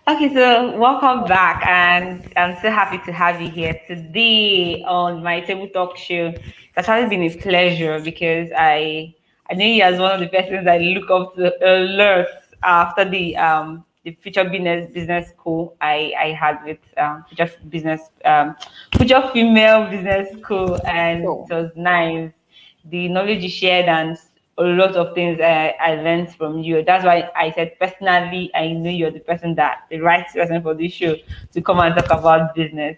Okay, so welcome back, and I'm so happy to have you here today on my table talk show. It's actually been a pleasure because I know you as one of the persons I look up to a lot after the future business school I had with future female business school, and So, it was nice the knowledge you shared and a lot of things I learned from you. That's why I said personally, I know you're the right person for this show to come and talk about business.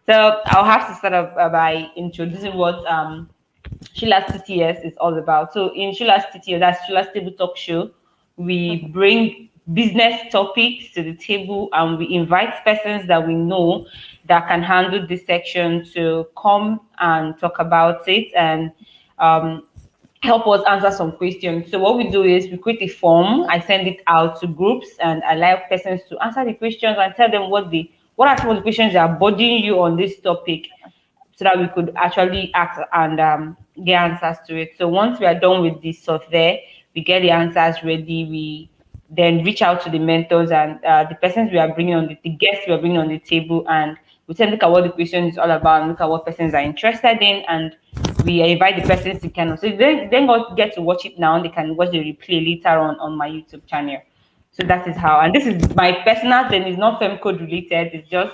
So I'll have to start off by introducing what Shula's TTS is all about. So in Shula's TTS, that's Shula's Table Talk Show, we mhm, bring business topics to the table and we invite persons that we know that can handle this section to come and talk about it and um, help us answer some questions. So what we do is we create a form. I send it out to groups and I allow persons to answer the questions and tell them what are some of the questions that are bothering you on this topic so that we could actually ask and get answers to it. So once we are done with the survey, we get the answers ready. We then reach out to the mentors and the persons we are bringing on the guests we are bringing on the table, and we tell them look at what the question is all about, and look at what persons are interested in, and we invite the persons to kind of so they then got get to watch it now. They can watch the replay later on my YouTube channel. So that is how, and this is my personal thing. It's not film code related. It's just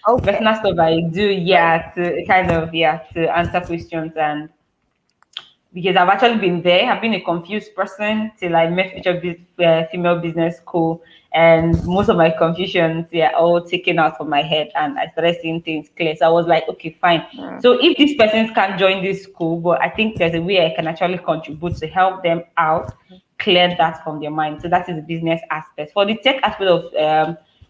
okay, personal stuff I do, right. yeah, to kind of to answer questions and because I've actually been there. I've been a confused person till I met female business school, and most of my confusions were all taken out of my head, and I started seeing things clear. So I was like, okay, fine. Mm, So if these persons can't join this school, but I think there's a way I can actually contribute to help them out, clear that from their mind. So that is the business aspect. For the tech aspect of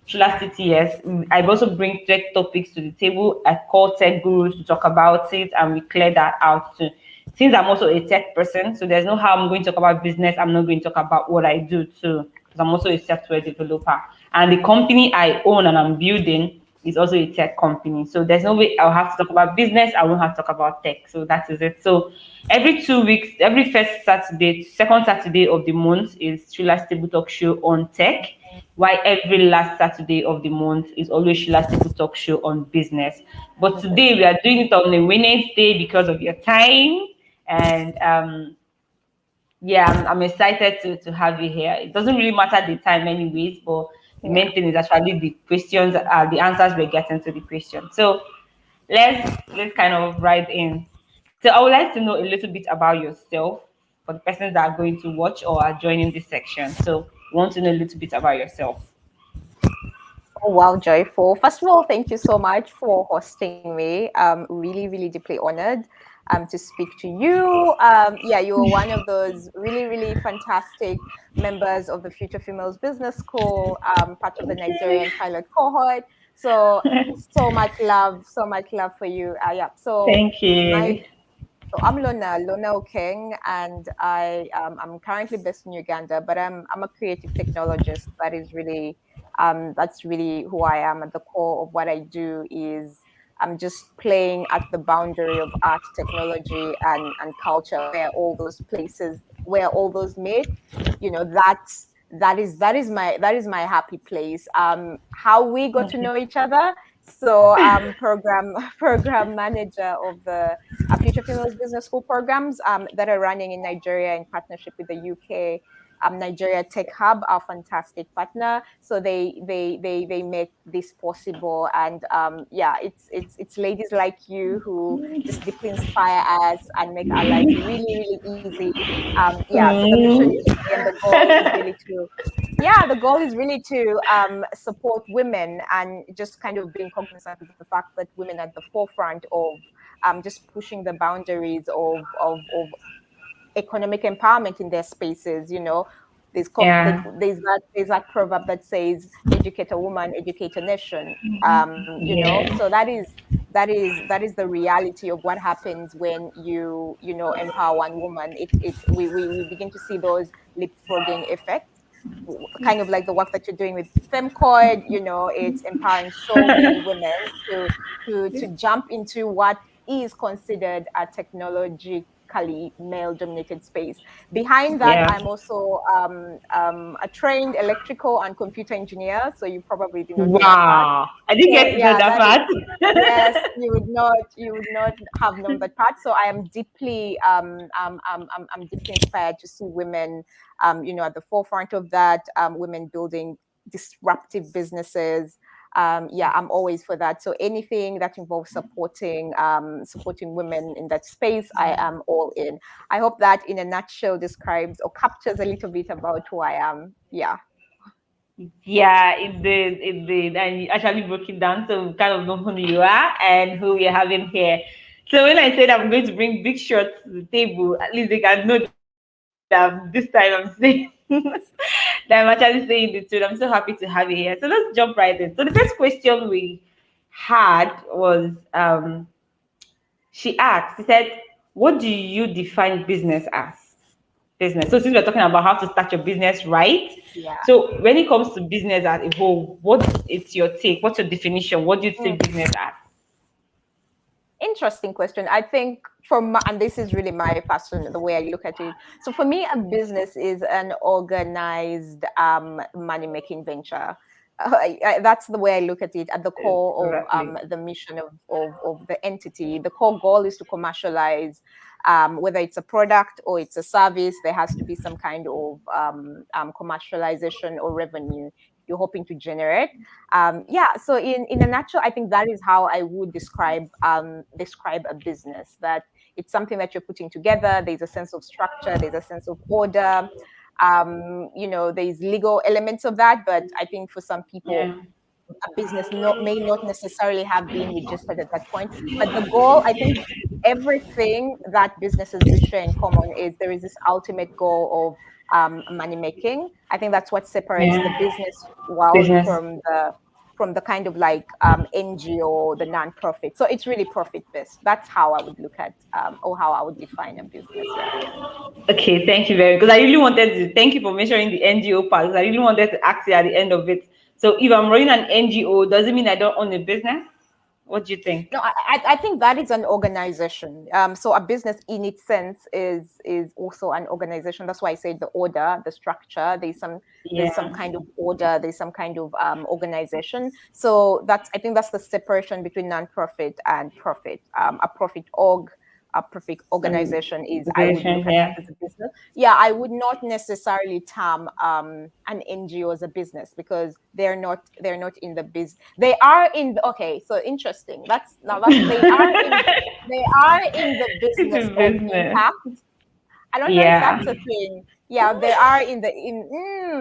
Shula TTS, I've also bring tech topics to the table. I call tech gurus to talk about it, and we clear that out too. Since I'm also a tech person, so there's no how I'm going to talk about business. I'm not going to talk about what I do too, because I'm also a software developer. And the company I own and I'm building is also a tech company. So there's no way I'll have to talk about business. I won't have to talk about tech. So that is it. So every 2 weeks, every first Saturday, second Saturday of the month is Shula's Table Talk Show on tech. Why every last Saturday of the month is always Shula's Table Talk Show on business. But okay. today we are doing it on a Wednesday because of your time. And yeah, I'm excited to have you here. It doesn't really matter the time, anyways, but the Yeah. main thing is actually the questions, the answers we're getting to the question. So let's kind of ride in. So I would like to know a little bit about yourself for the persons that are going to watch or are joining this section. So we want to know a little bit about yourself. Oh, wow, joyful. First of all, thank you so much for hosting me. Really, really deeply honored to speak to you. Yeah, you're one of those really, really fantastic members of the Future Females Business School, part of the Nigerian pilot cohort. So, so much love for you. Yeah. Thank My you. So I'm Lona Okeng, and I'm currently based in Uganda, but I'm a creative technologist. That's really who I am. At the core of what I do is I'm just playing at the boundary of art, technology, and culture, where all those meet. That is my happy place. How we got to know each other. So I'm program manager of the Future Females Business School programs that are running in Nigeria in partnership with the UK Nigeria Tech Hub, our fantastic partner. So they make this possible, and yeah, it's ladies like you who just deeply inspire us and make our lives really really easy. Yeah, so the mission Mm. is and the goal is really to the goal is really to support women and just kind of being cognizant of the fact that women are at the forefront of just pushing the boundaries of economic empowerment in their spaces. Yeah. There's that proverb that says, "Educate a woman, educate a nation." So Yeah. that is the reality of what happens when empower one woman. We begin to see those leapfrogging effects, kind of like the work that you're doing with femcoid. It's empowering so many women to jump into what is considered a technologically typically male-dominated space. Behind that, Yeah. I'm also a trained electrical and computer engineer. So you probably did not know that part. Wow. I didn't So get to know yeah, that that is, part. yes, you would not have known that part. So I am deeply I'm deeply inspired to see women at the forefront of that, women building disruptive businesses. Yeah, I'm always for that. So anything that involves supporting women in that space, I am all in. I hope that in a nutshell describes or captures a little bit about who I am. Yeah. Yeah, it did. It did. And you actually broke it down so we kind of know who you are and who we're having here. So when I said I'm going to bring big shots to the table, at least they can know that this time I'm saying that I'm actually saying the truth. I'm so happy to have you here. So let's jump right in. So the first question we had was she asked, she said, what do you define business as? Business. So since we're talking about how to start your business right, Yeah. so when it comes to business as a whole, what is your take? What's your definition? What do you say Mm. business as? Interesting question. I think and this is really my passion, the way I look at it. So for me, a business is an organized money making venture. That's the way I look at it. At the core of Exactly. the mission of the entity, the core goal is to commercialize. Whether it's a product or it's a service, there has to be some kind of commercialization or revenue you're hoping to generate. Yeah, so in a nutshell, I think that is how I would describe a business. That it's something that you're putting together. There's a sense of structure. There's a sense of order. There's legal elements of that, but I think for some people, Yeah. a business may not necessarily have been registered at that point. But the goal, I think, everything that businesses do share in common is there is this ultimate goal of money making. I think that's what separates the Yeah. business world Business. from the kind of like NGO, the non-profit. So it's really profit based. That's how I would look at or how I would define a business. Yeah. Okay, thank you very, because I really wanted to thank you for mentioning the NGO part. 'Cause I really wanted to ask you at the end of it. So if I'm running an NGO, does it mean I don't own a business? What do you think? No, I think that is an organization. So a business in its sense is also an organization. That's why I say the order, the structure. There's some Yeah. kind of order. There's some kind of organization. So I think that's the separation between nonprofit and profit. A profit Um, organization is, I would look organization, at yeah. that as a business. Yeah, I would not necessarily term an NGO as a business because they're not in the biz. They are in okay, so interesting. That's they are in the It's business a of business. impact. I don't know if Yeah. that's a thing. Yeah, they are in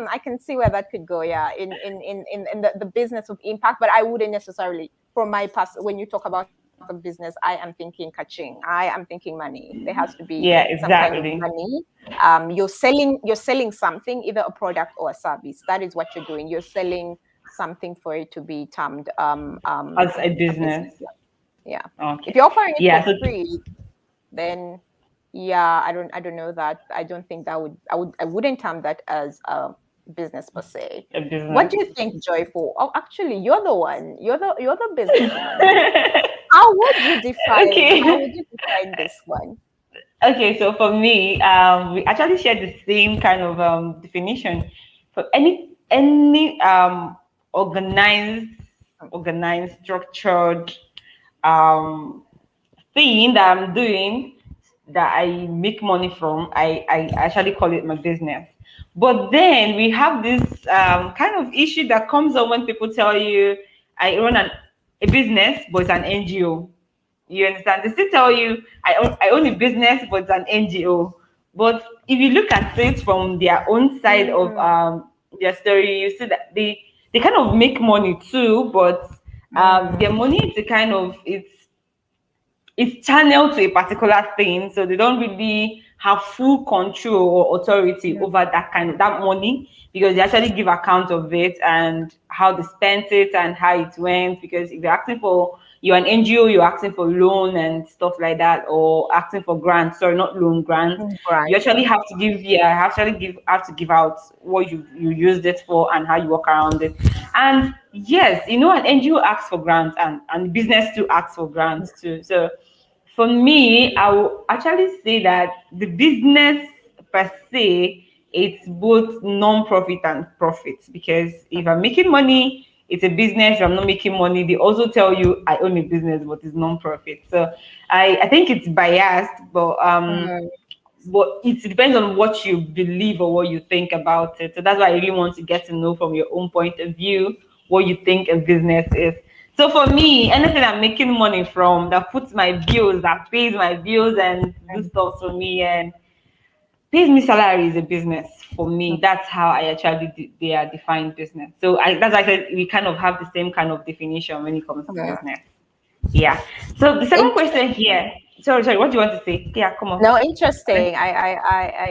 I can see where that could go. Yeah, in the business of impact, but I wouldn't necessarily, from my past, when you talk about a business, I am thinking kaching. I am thinking money. There has to be Yeah, some kind of exactly. money. You're selling something, either a product or a service. That is what you're doing. You're selling something for it to be termed As a a business. business. Yeah. Yeah. If Okay. you're offering it for Yeah, so free, then yeah, I don't know that. I don't think that I wouldn't term that as a business per se. a What business. do you think, Joyful? Oh, actually, you're the one. You're the businesswoman. How would you define this one? Okay, so for me, we actually share the same kind of definition. For any organized, organized, structured um, thing that I'm doing that I make money from, I actually call it my business. But then we have this kind of issue that comes up when people tell you I run a business, but it's an NGO. You understand? They still tell you I own a business, but it's an NGO. But if you look at it from their own side of Mm, their story, you see that they kind of make money too, but their mm, money is a kind of it's channeled to a particular thing, so they don't really have full control or authority mm, over that kind of that money, because they actually give account of it and how they spent it and how it went. Because if you're an NGO, you're asking for loan and stuff like that, or asking for grants, sorry, not loan, grants. You grants. actually have to give, yeah, have to give out what you used it for and how you work around it. And yes, an NGO asks for grants, and business too asks for grants too. So For me, I will actually say that the business per se, it's both non-profit and profit. Because if I'm making money, it's a business. If I'm not making money, they also tell you I own a business, but it's non-profit. So I think it's biased, Mm, but it depends on what you believe or what you think about it. So that's why I really want to get to know from your own point of view what you think a business is. So for me, anything I'm making money from that puts my bills, that pays my bills and do mm, stuff for me and pays me salary is a business for me. mm, That's how I actually they are defined business. So that's why I said we kind of have the same kind of definition when it comes to mm. business. Yeah. So the second question Interesting. here. Sorry. What do you want to say? Yeah, come on. No, interesting.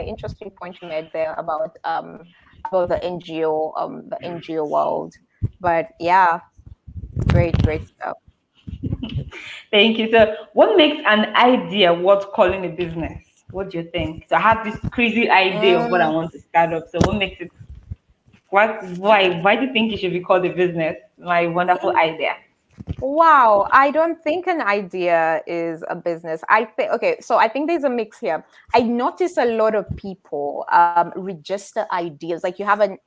Interesting point you made there about the NGO world. But yeah, great stuff. Thank you. So, what makes an idea worth calling a business? What do you think? So, I have this crazy idea of what I Mm, want to start up. So, what makes it? What? Why? Why do you think it should be called a business? My wonderful idea. wow, I don't think an idea is a business. I think okay, so I think there's a mix here. I notice a lot of people register ideas. Like you have an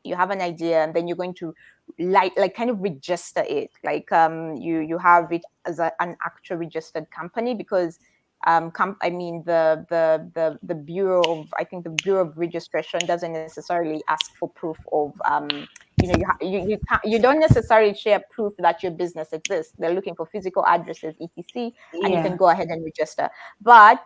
idea and then you're going to like kind of register it. Like you have it as an actual registered company because I mean the bureau of I think the bureau of registration doesn't necessarily ask for proof of you don't necessarily share proof that your business exists. They're looking for physical addresses, etc., and you can Yeah. go ahead and register. But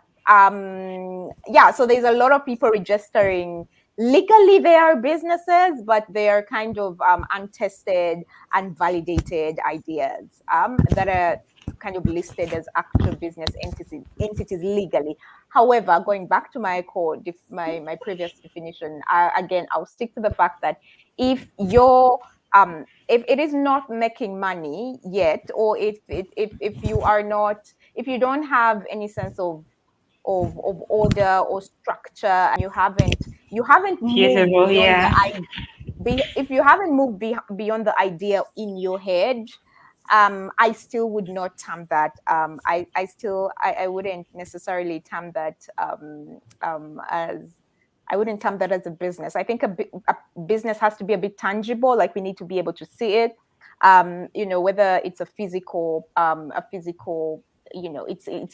yeah, so there's a lot of people registering legally they are businesses, but they are kind of untested, unvalidated ideas that are kind of listed as actual business entities legally. However, going back to my previous definition, again, I'll stick to the fact that if you're if it is not making money yet, or if you are not, if you don't have any sense of order or structure, and you haven't moved Feasible. beyond Yeah. if you haven't moved beyond the idea in your head, I still would not term that. I wouldn't necessarily term that as I wouldn't term that as a business. I think a business has to be a bit tangible. Like we need to be able to see it. Whether it's a physical, it's in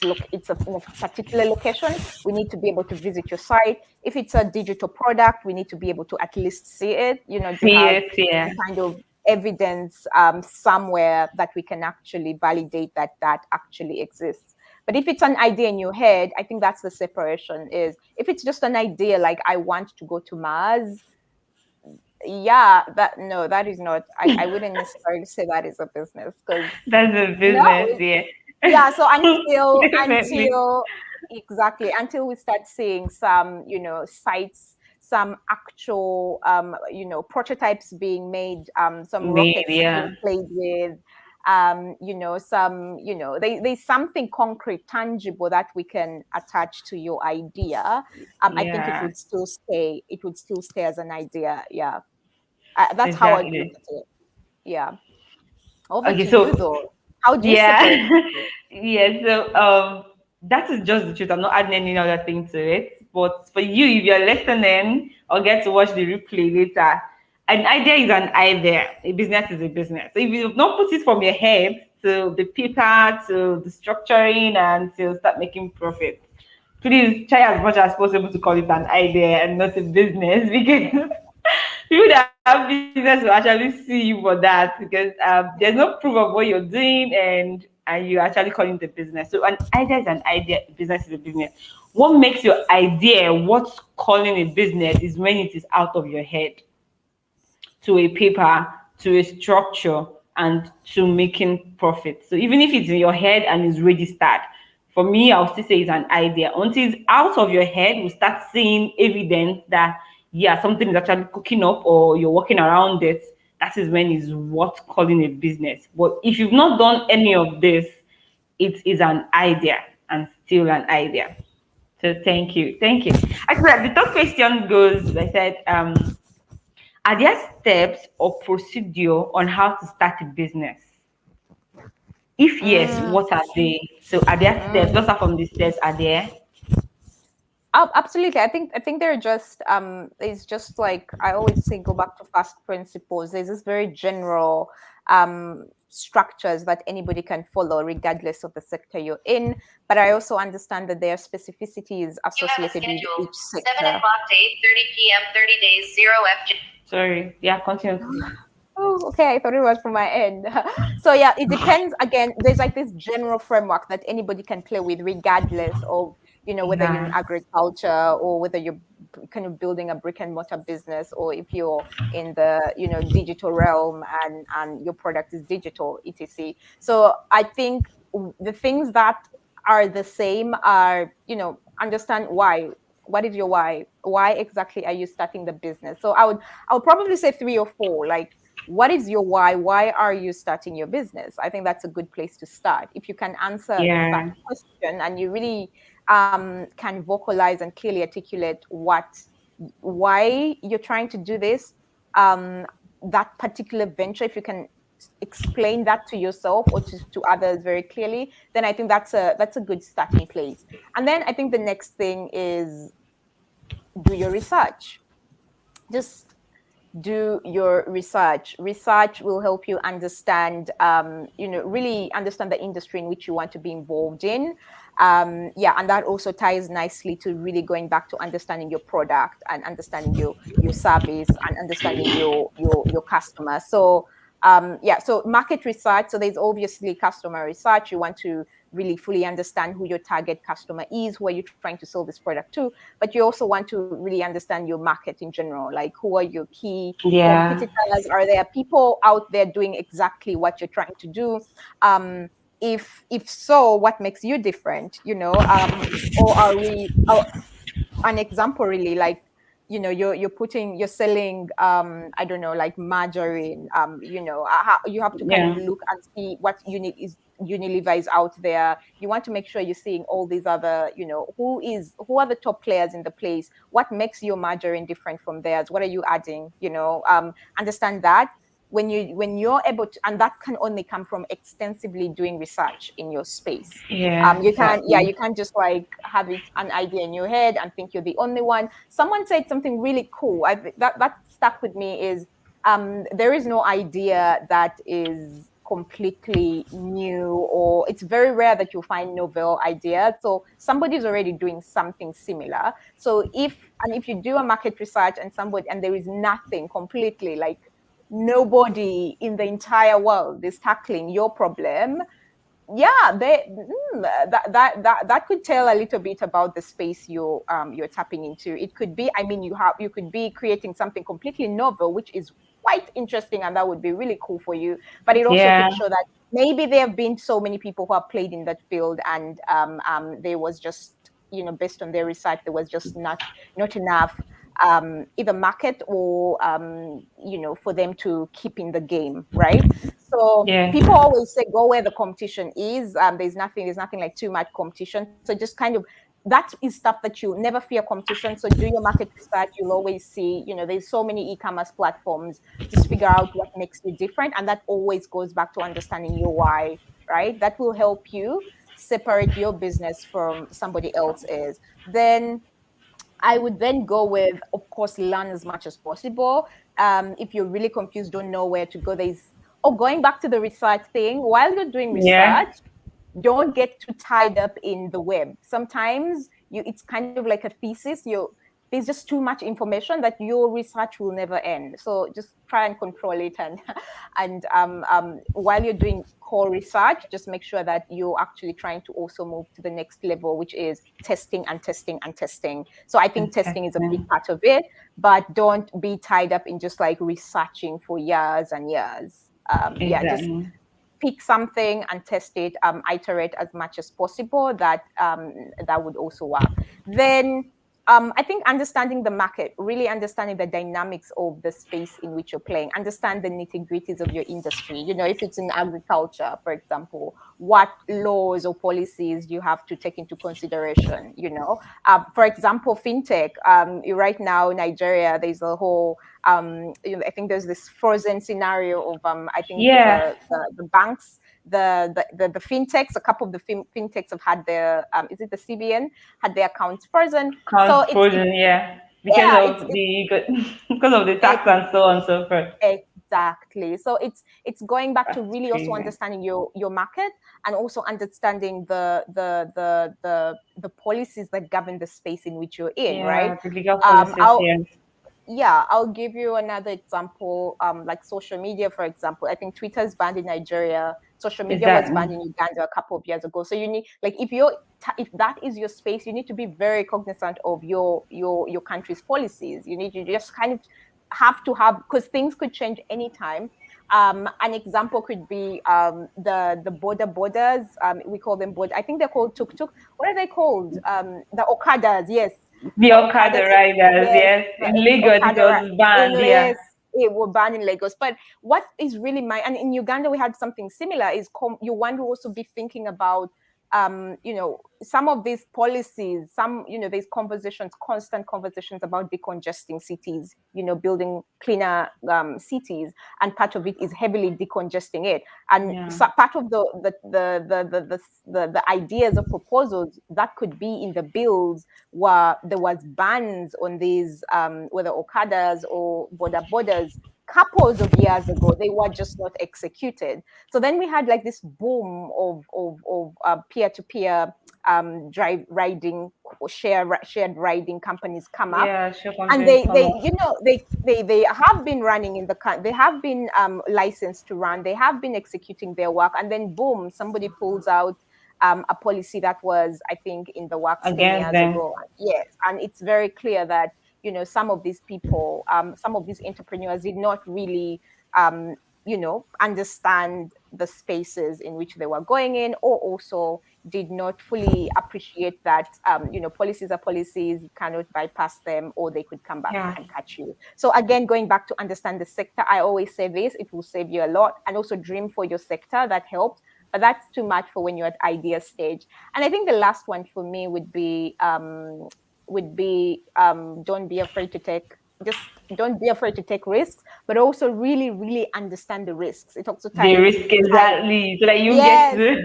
a particular location. We need to be able to visit your site. If it's a digital product, we need to be able to at least see it. To See have it. Yeah. some kind of evidence somewhere that we can actually validate that actually exists. But if it's an idea in your head, I think that's the separation. Is if it's just an idea, like I want to go to Mars, yeah, that is not. I wouldn't necessarily say that is a business because That's a no, business. Yeah. yeah, so until Definitely. until exactly until we start seeing some sites, some actual prototypes being made, some Made. rockets Yeah. being played with, some there's something concrete, tangible that we can attach to your idea. I think it Yeah. would still stay, as an idea. Yeah. That's how I'd look Exactly. at it. Yeah. Over Okay. to you So though. How do you separate yeah. the two? Yeah. So that is just the truth. I'm not adding any other thing to it. But for you, if you're listening or get to watch the replay later, an idea is an idea. A business is a business. So if you've not put it from your head to the paper to the structuring and to start making profit, please try as much as possible to call it an idea and not a business because people that have business will actually see you for that because there's no proof of what you're doing and you're actually calling it a business. So an idea is an idea, a business is a business. What makes your idea what's calling a business is when it is out of your head to a paper, to a structure, and to making profit. So even if it's in your head and it's registered, for me, I'll still say it's an idea. Until it's out of your head, we start seeing evidence that yeah, something is actually cooking up or you're working around it. That is when it's worth calling a business. But if you've not done any of this, it is an idea and still an idea. So thank you. Thank you. Actually, the third question goes, I said, are there steps or procedure on how to start a business? If yes, Mm, what are they? So are there steps? Let's mm. start from the steps. Are there? Oh, absolutely. I think they're just it's just like I always say go back to first principles. There's this very general structures that anybody can follow regardless of the sector you're in. But I also understand that there are specificities You have a associated with schedule. each 7 sector. o'clock to 8:30 p.m. 30 days, 0 FJ. Sorry. Yeah, continue, please. Oh, okay. I thought it was from my end. So yeah, it depends. Again, there's like this general framework that anybody can play with, regardless of whether you're in Yeah. agriculture or whether you're kind of building a brick and mortar business, or if you're in the digital realm and your product is digital, etc. So I think the things that are the same are understand why. What is your why? Why exactly are you starting the business? So I would probably say three or four. Like, what is your why? Why are you starting your business? I think that's a good place to start. If you can answer that Yeah. question and you really can vocalize and clearly articulate why you're trying to do this, um, that particular venture, if you can explain that to yourself or to others very clearly, then I think that's a good starting place. And then I think the next thing is do your research. Just do your research. Research will help you understand, really understand the industry in which you want to be involved in. Yeah, and that also ties nicely to really going back to understanding your product and understanding your service and understanding your customer. So yeah, so market research. So there's obviously customer research. You want to really fully understand who your target customer is, who are you trying to sell this product to, but you also want to really understand your market in general, like who are your key Yeah. competitors? Are there people out there doing exactly what you're trying to do? If so, what makes you different? Or are we? An example really, like you're selling I don't know, like margarine. You have to kind of Yeah. look and see what Unilever is out there. You want to make sure you're seeing all these other, who are the top players in the place, what makes your margarine different from theirs, what are you adding, understand that. When you're able to, and that can only come from extensively doing research in your space. Yeah. You can, yeah, Exactly. you can't just like have it an idea in your head and think you're the only one. Someone said something really cool. That stuck with me is there is no idea that is completely new, or it's very rare that you'll find novel ideas. So somebody's already doing something similar. So if you do a market research and there is nothing completely, like nobody in the entire world is tackling your problem, yeah, that could tell a little bit about the space you're tapping into. It could be, I mean, you could be creating something completely novel, which is quite interesting, and that would be really cool for you. But it also Yeah. could show that maybe there have been so many people who have played in that field, and there was just, based on their research, there was just not enough either market or for them to keep in the game, right? So Yeah. people always say go where the competition is. There's nothing like too much competition. So just kind of, that is stuff that you never fear competition. So do your market research. You'll always see, there's so many e-commerce platforms. Just figure out what makes you different, and that always goes back to understanding your why, right? That will help you separate your business from somebody else's. Then I would then go with, of course, learn as much as possible. If you're really confused, don't know where to go, going back to the research thing, while you're doing Yeah. research, don't get too tied up in the web. Sometimes it's kind of like a thesis. There's just too much information that your research will never end. So just try and control it, and while you're doing core research, just make sure that you're actually trying to also move to the next level, which is testing and testing and testing. So I think testing is a big Interesting. part of it, but don't be tied up in just like researching for years and years. Yeah, just Exactly. pick something and test it, iterate as much as possible. That would also work. Then I think understanding the market, really understanding the dynamics of the space in which you're playing, understand the nitty gritties of your industry. If it's in agriculture, for example, what laws or policies you have to take into consideration. For example, fintech. Right now, Nigeria, there's a whole I think there's this frozen scenario of I think Yeah. the banks, the fintechs. A couple of the fintechs have had their is it the CBN had their accounts frozen. Counts So it's frozen, yeah. Because yeah, of the because of the tax it's and so on and so forth. exactly. So it's going back to That's really also crazy. understanding your market, and also understanding the policies that govern the space in which you're in, right? Yeah, the legal policies, I'll yes. yeah, I'll give you another example. Like social media, for example. I think Twitter is banned in Nigeria. Social media was banned Exactly. in Uganda a couple of years ago. So you need, like, if that is your space, you need to be very cognizant of your country's policies. You need to just kind of have to have, because things could change anytime. An example could be the borders. We call them border. I think they're called tuk tuk. What are they called? The Okadas. Yes, The the Okadas. Okada riders, Yes, yes. In the Lagos, it Okada. was banned, yeah. Yes, it was banned in Lagos. But what is really and in Uganda we had something similar. Is you want to also be thinking about some of these policies, there's conversations, constant conversations about decongesting cities, building cleaner cities, and part of it is heavily decongesting it. And Yeah. so part of the ideas or proposals that could be in the bills were there was bans on these whether Okadas or borders couples of years ago. They were just not executed. So then we had like this boom of peer-to-peer drive riding or shared riding companies come up, Yeah, sure and companies come up. they have been running in the country. They have been licensed to run. They have been executing their work, and then boom, somebody pulls out a policy that was, I think, in the works 10 Against years them. ago. Yes, and it's very clear that some of these people, some of these entrepreneurs did not really understand the spaces in which they were going in, or also did not fully appreciate that policies are policies, you cannot bypass them, or they could come back Yeah. and catch you. So again, going back to understand the sector, I always say this: it will save you a lot. And also dream for your sector, that helps, but that's too much for when you're at idea stage. And I think the last one for me don't be afraid to take just don't be afraid to take risks, but also really, really understand the risks. It also The ties risk exactly. So that you get yes, to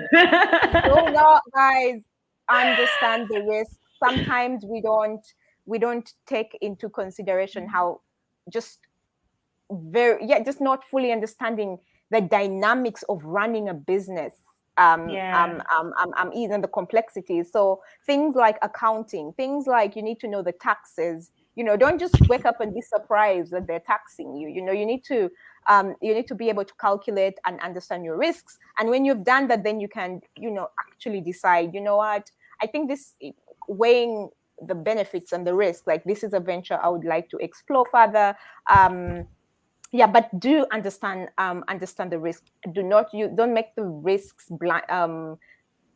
do not, guys, understand the risk. Sometimes we don't take into consideration how just just not fully understanding the dynamics of running a business, Yeah. even the complexities. So things like accounting, things like you need to know the taxes. Don't just wake up and be surprised that they're taxing you. You need to be able to calculate and understand your risks. And when you've done that, then you can actually decide, what, I think this, weighing the benefits and the risk, like this is a venture I would like to explore further. Yeah, but do understand the risk. Don't make the risks blind,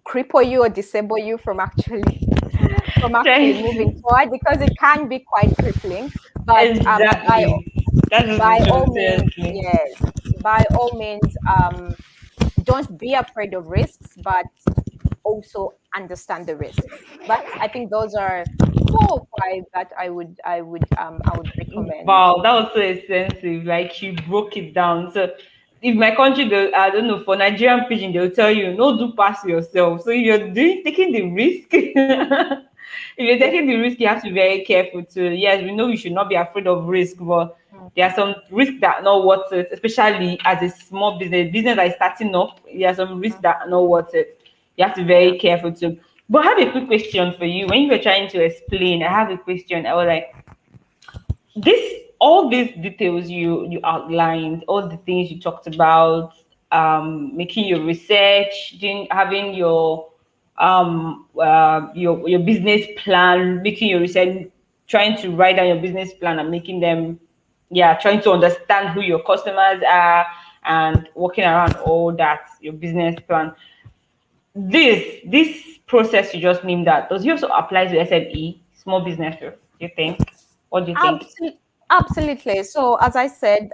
cripple you or disable you from actually moving Thanks. forward, because it can be quite crippling. But Exactly. That is by the truth, all means, seriously. yes, by all means, don't be afraid of risks, but also understand the risks. I think those are 4 or 5 that I would recommend. Wow, that was so extensive. Like you broke it down. So if my country, I don't know, for Nigerian pigeon, they'll tell you, no, do pass yourself. So if you're taking the risk, if you're Yeah. taking the risk, you have to be very careful too. Yes, we know we should not be afraid of risk, but there are some risks that are not worth it, especially as a small business that is starting up. There are some risks that are not worth it. You have to be Yeah. very careful too. But I have a quick question for you. When you were trying to explain, I have a question. I was like, this all these details you outlined, all the things you talked about, making your research, having your business plan, making your research, trying to write down your business plan and making them, yeah, trying to understand who your customers are and working around all that, your business plan. This process you just named, that does it also apply to SME, small businesses, do you think? What do you think? Absolutely, absolutely. So as I said,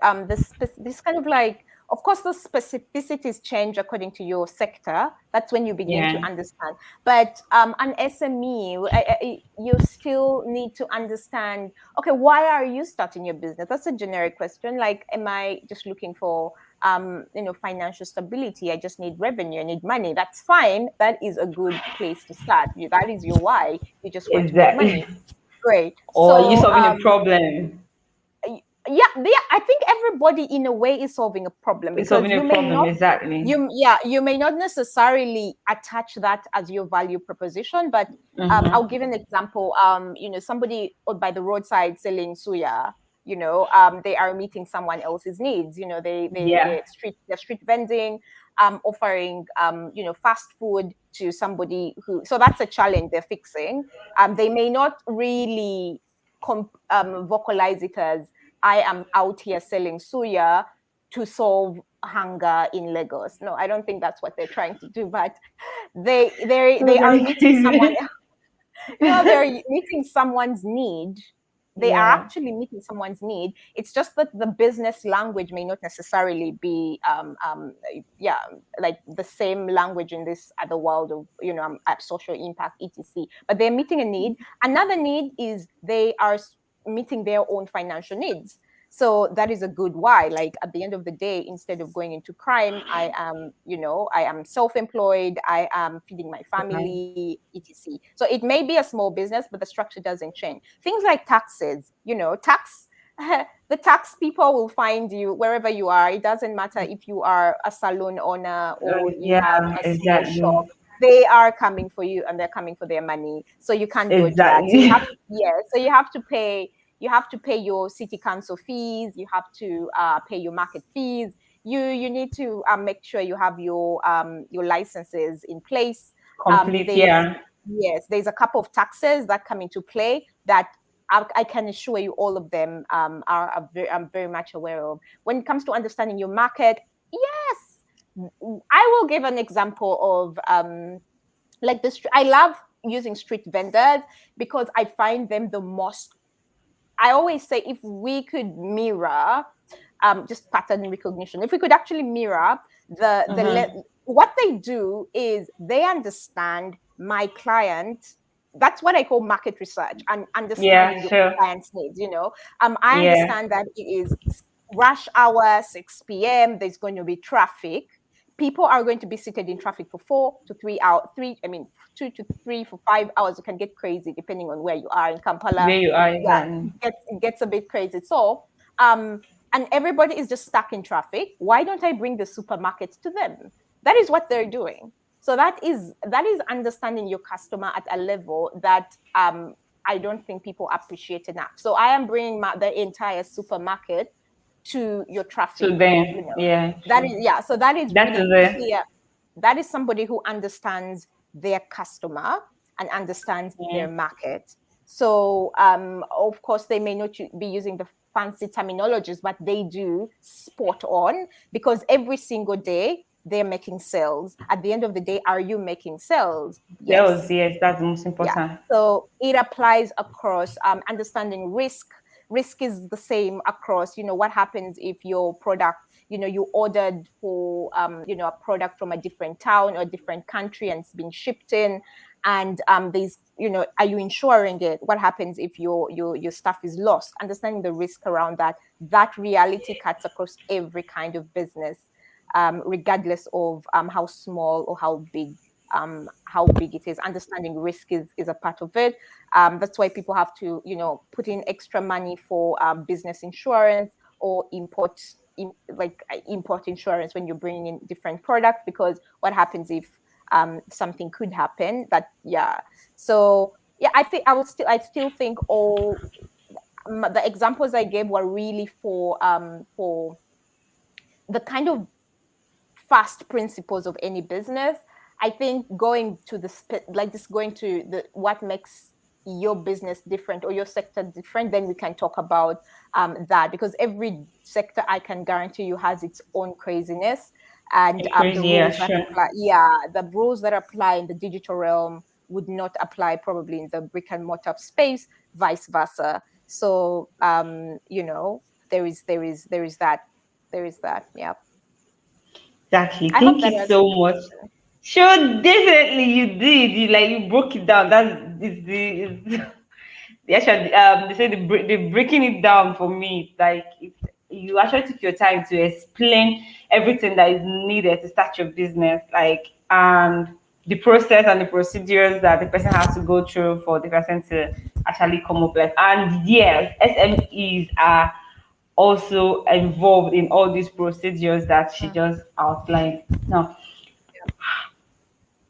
this kind of like Of course, the specificities change according to your sector. That's when you begin to Yeah. understand. But an SME, you still need to understand, okay, why are you starting your business? That's a generic question. Like, am I just looking for financial stability? I just need revenue, I need money. That's fine. That is a good place to start. That is your why. You just want to make money. Exactly. Great. Or are you So solving a problem? yeah, I think everybody in a way is solving a problem, It's because solving a you may problem, not exactly. you may not necessarily attach that as your value proposition. But I'll Mm-hmm. give an example. Somebody by the roadside selling suya, they are meeting someone else's needs. Yeah, They're street vending, offering fast food to somebody who, so that's a challenge they're fixing. They may not really vocalize it as, I am out here selling suya to solve hunger in Lagos. No, I don't think that's what they're trying to do. But they so are very meeting someone. crazy. They're meeting someone's need. They are Yeah, actually meeting someone's need. It's just that the business language may not necessarily be yeah, like the same language in this other world of social impact, etc. But they're meeting a need. Another need is they are meeting their own financial needs. So that is a good why. Like, at the end of the day, instead of going into crime, I am self-employed, I am feeding my yeah, family, etc. So it may be a small business, but the structure doesn't change. Things like taxes, tax the tax people will find you wherever you are. It doesn't matter if you are a salon owner or you have yeah, a small shop. exactly, They are coming for you, and they're coming for their money. So you can't dodge that. So you have, exactly. yeah. So you have to pay your city council fees. You have to pay your market fees. You need to make sure you have your licenses in place. Complete, There's yeah, Yes, there's a couple of taxes that come into play that I can assure you all of them I'm very much aware of. When it comes to understanding your market, yes, I will give an example of like this. I love using street vendors because I find them the most. I always say, if we could mirror just pattern recognition, if we could actually mirror mm-hmm. what they do is they understand my client. That's what I call market research, and Yeah, understanding your sure, client's needs. I yeah, understand that it is rush hour, 6 p.m. There's going to be traffic. People are going to be seated in traffic for 4 to 3 hours. 2 to 3 for 5 hours. It can get crazy depending on where you are in Kampala. there you are, Yeah, exactly. it gets a bit crazy. So, and everybody is just stuck in traffic. Why don't I bring the supermarkets to them? That is what they're doing. So that is understanding your customer at a level that I don't think people appreciate enough. So I am bringing the entire supermarket to your traffic. To them, yeah, That true. is, yeah. So that is That is really it. clear. That is somebody who understands their customer and understands Yeah, their market. So, of course, they may not be using the fancy terminologies, but they do spot on, because every single day they're making sales. At the end of the day, are you making sales? sales, Yes. yes, that's the most Yeah. important. So it applies across understanding risk. Risk is the same across, what happens if your product, you ordered for, a product from a different town or a different country, and it's been shipped in, and there's, are you insuring it? What happens if your stuff is lost? Understanding the risk around that reality cuts across every kind of business, regardless of how small or how big it is. Understanding risk is a part of it. That's why people have to, put in extra money for business insurance or import insurance when you're bringing in different products, because what happens if something could happen? Yeah. So yeah, I still think all the examples I gave were really for the kind of fast principles of any business. I think going to going to the what makes your business different or your sector different, then we can talk about that, because every sector, I can guarantee you, has its own craziness, and Yeah, crazy, yeah, sure. the rules that apply in the digital realm would not apply probably in the brick and mortar space, vice versa. So there is that, yeah. Exactly. I hope Thank that you answers so the much. question. Sure, definitely you did. You broke it down. That's is the is, they actually they say they're breaking it down for me. Like if you actually took your time to explain everything that is needed to start your business, like and the process and the procedures that the person has to go through for the person to actually come up with. And yes, SMEs are also involved in all these procedures that she Mm, just outlined. Now,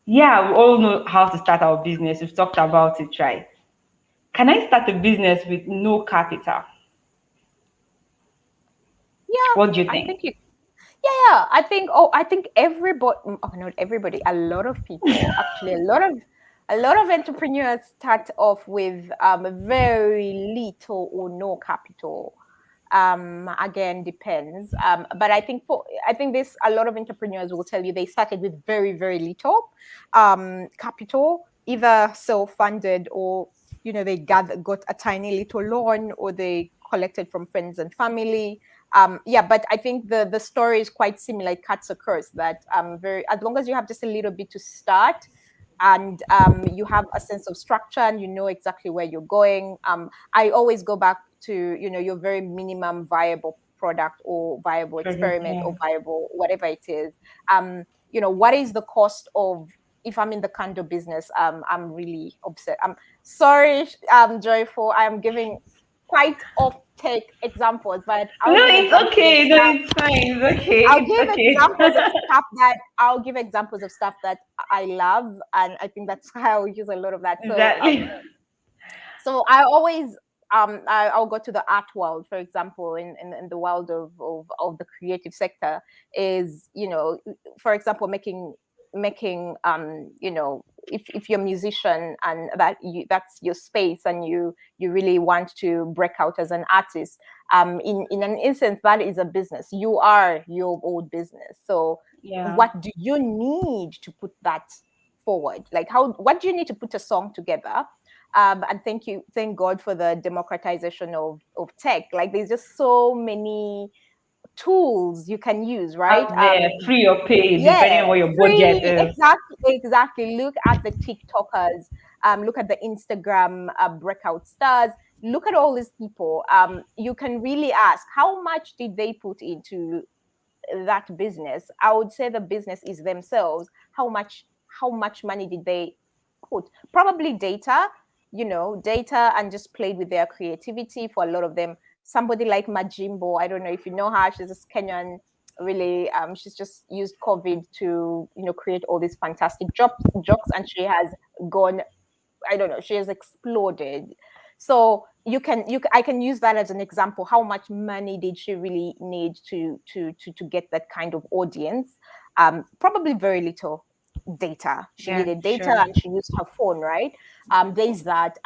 yeah, we all know how to start our business. We've talked about it, right? Can I start a business with no capital? yeah, What do you I think? think you. Yeah, I think. Oh, I think everybody. Oh, not everybody. A lot of people, actually, a lot of entrepreneurs start off with very little or no capital. Again, depends. But I think this a lot of entrepreneurs will tell you they started with very very little capital, either self-funded or they got a tiny little loan, or they collected from friends and family. Yeah, but I think the story is quite similar. It cuts across that very as long as you have just a little bit to start, and you have a sense of structure and you know exactly where you're going. I always go back to your very minimum viable product or viable Product, experiment yeah. or viable whatever it is. What is the cost of, if I'm in the condo business? I'm really upset. I'm sorry, Joyful. I'm giving quite off take examples, but No, it's okay. No, it's fine. It's okay. It's okay. I'll give examples of stuff that I love, and I think that's how I'll use a lot of that. So Exactly. so I always I'll go to the art world, for example, in the world of the creative sector, is for example, making if you're a musician and that's your space, and you really want to break out as an artist, in an instance that is a business. You are your own business. So Yeah. what do you need to put that forward? Like, what do you need to put a song together? And thank God for the democratization of tech. Like, there's just so many tools you can use, right? Out there, free or pay, depending Yeah, on what your budget free, is. exactly. Look at the TikTokers, look at the Instagram breakout stars. Look at all these people. You can really ask, how much did they put into that business? I would say the business is themselves. How much money did they put? Probably data, and just played with their creativity. For a lot of them, somebody like Majimbo, I don't know if you know her. She's this Kenyan, really. She's just used COVID to create all these fantastic jokes, and she has gone, I don't know, she has exploded. So I can use that as an example. How much money did she really need to get that kind of audience? Probably very little data. She Yeah, needed data, sure. and she used her phone, right? There's that.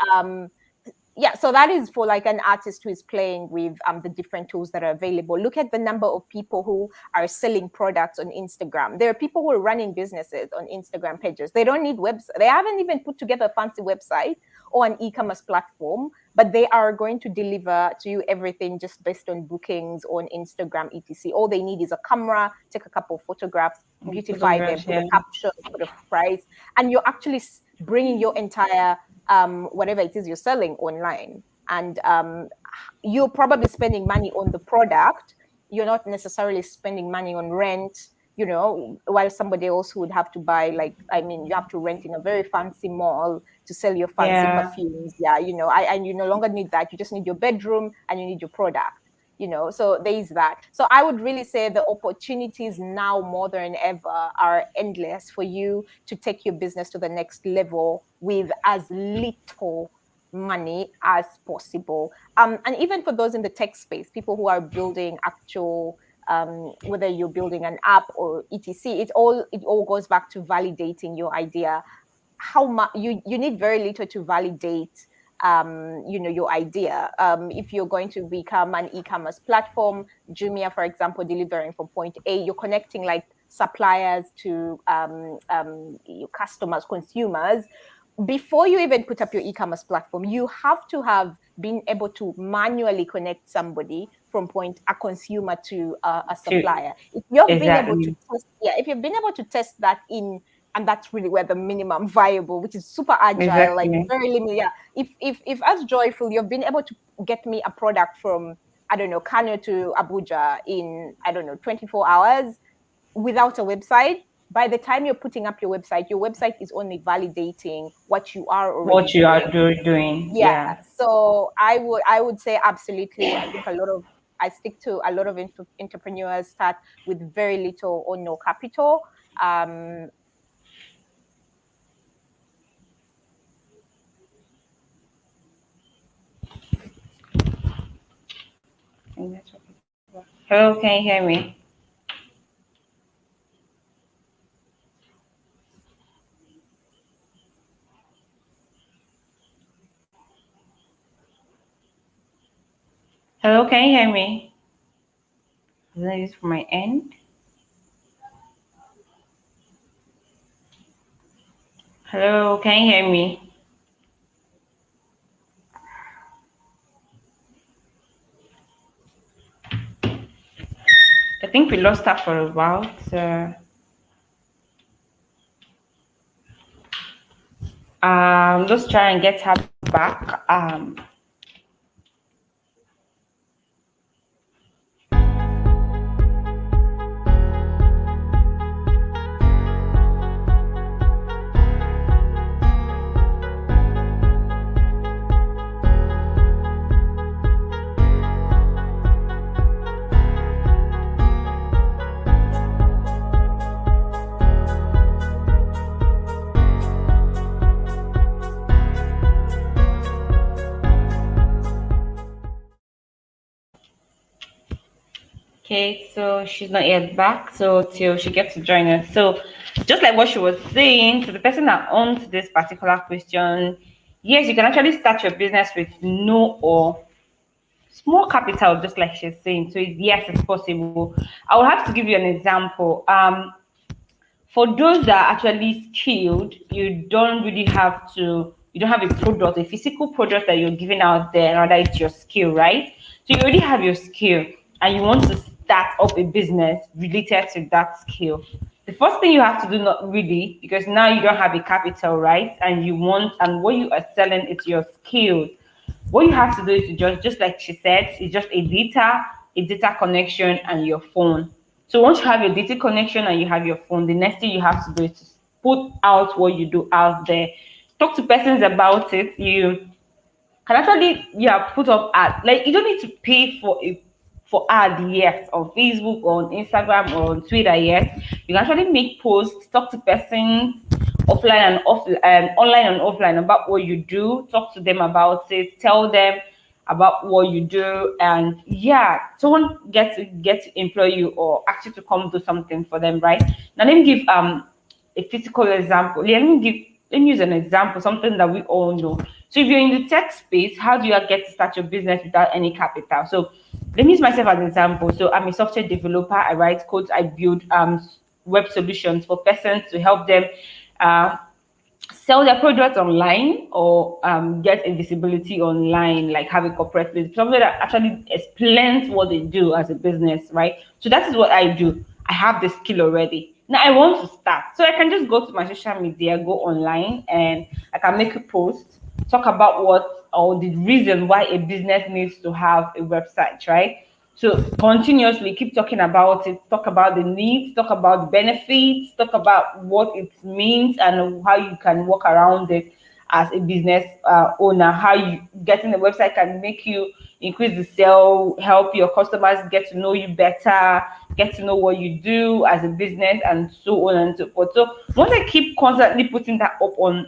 Yeah, so that is for like an artist who is playing with the different tools that are available. Look at the number of people who are selling products on Instagram. There are people who are running businesses on Instagram pages. They don't need website. They haven't even put together a fancy website or an e-commerce platform, but they are going to deliver to you everything just based on bookings on Instagram, etc. All they need is a camera, take a couple of photographs, beautify them, Photographs, put a yeah. caption, put a price, and you're actually bringing your entire whatever it is you're selling online. And you're probably spending money on the product. You're not necessarily spending money on rent, while somebody else would have to buy, like, I mean, you have to rent in a very fancy mall to sell your fancy Yeah. perfumes. Yeah, and you no longer need that. You just need your bedroom and you need your product. So there is that. So I would really say the opportunities now more than ever are endless for you to take your business to the next level with as little money as possible. And even for those in the tech space, people who are building actual, whether you're building an app or etc, it all goes back to validating your idea. How much you need very little to validate your idea. If you're going to become an e-commerce platform, Jumia, for example, delivering from point A, you're connecting like suppliers to your customers, consumers. before you even put up your e-commerce platform, you have to have been able to manually connect somebody from point a consumer to a To supplier. If you've been able to exactly, test, yeah, if you've been able to test that in, and that's really where the minimum viable, which is super agile, like exactly. very limited. Yeah. If as Joyful, you've been able to get me a product from, I don't know, Kano to Abuja in, I don't know, 24 hours without a website, by the time you're putting up your website is only validating what you are already What you are doing. doing, Yeah. yeah. So I would say absolutely. I think I stick to a lot of entrepreneurs start with very little or no capital. Um, Hello, can you hear me? Hello, can you hear me? Is this from my end? Hello, can you hear me? I think we lost her for a while. So just try and get her back. Okay, so she's not yet back, so till she gets to join us. So, just like what she was saying, to the person that owns this particular question, yes, you can actually start your business with no or small capital, just like she's saying. So, yes, it's possible. I will have to give you an example. For those that are actually skilled, you don't have a product, a physical product that you're giving out there, rather it's your skill, right? So you already have your skill and you want to start up a business related to that skill. The first thing you have to do, not really, because now you don't have a capital, right? And what you are selling is your skill. What you have to do is to just like she said, it's just a data connection and your phone. So once you have your data connection and you have your phone, the next thing you have to do is to put out what you do out there. Talk to persons about it. You can actually, yeah, put up ad. Like you don't need to pay for ad yet on Facebook or on Instagram or on Twitter yet. You can actually make posts, talk to persons online and offline about what you do. Talk to them about it. Tell them about what you do, and yeah, someone get to employ you or ask you to come do something for them, right? Now let me give a physical example. Let me use an example, something that we all know. So if you're in the tech space, how do you get to start your business without any capital? So let me use myself as an example. So I'm a software developer. I write codes. I build web solutions for persons to help them uh, sell their products online or get a visibility online, like have a corporate business, something that actually explains what they do as a business, right? So that is what I do. I have the skill already. Now I want to start. So I can just go to my social media, go online, and I can make a post, talk about what or the reason why a business needs to have a website, right? So continuously keep talking about it, talk about the needs, talk about the benefits, talk about what it means and how you can work around it as a business owner. How you getting a website can make you increase the sale, help your customers get to know you better, get to know what you do as a business, and so on and so forth. So once I keep constantly putting that up on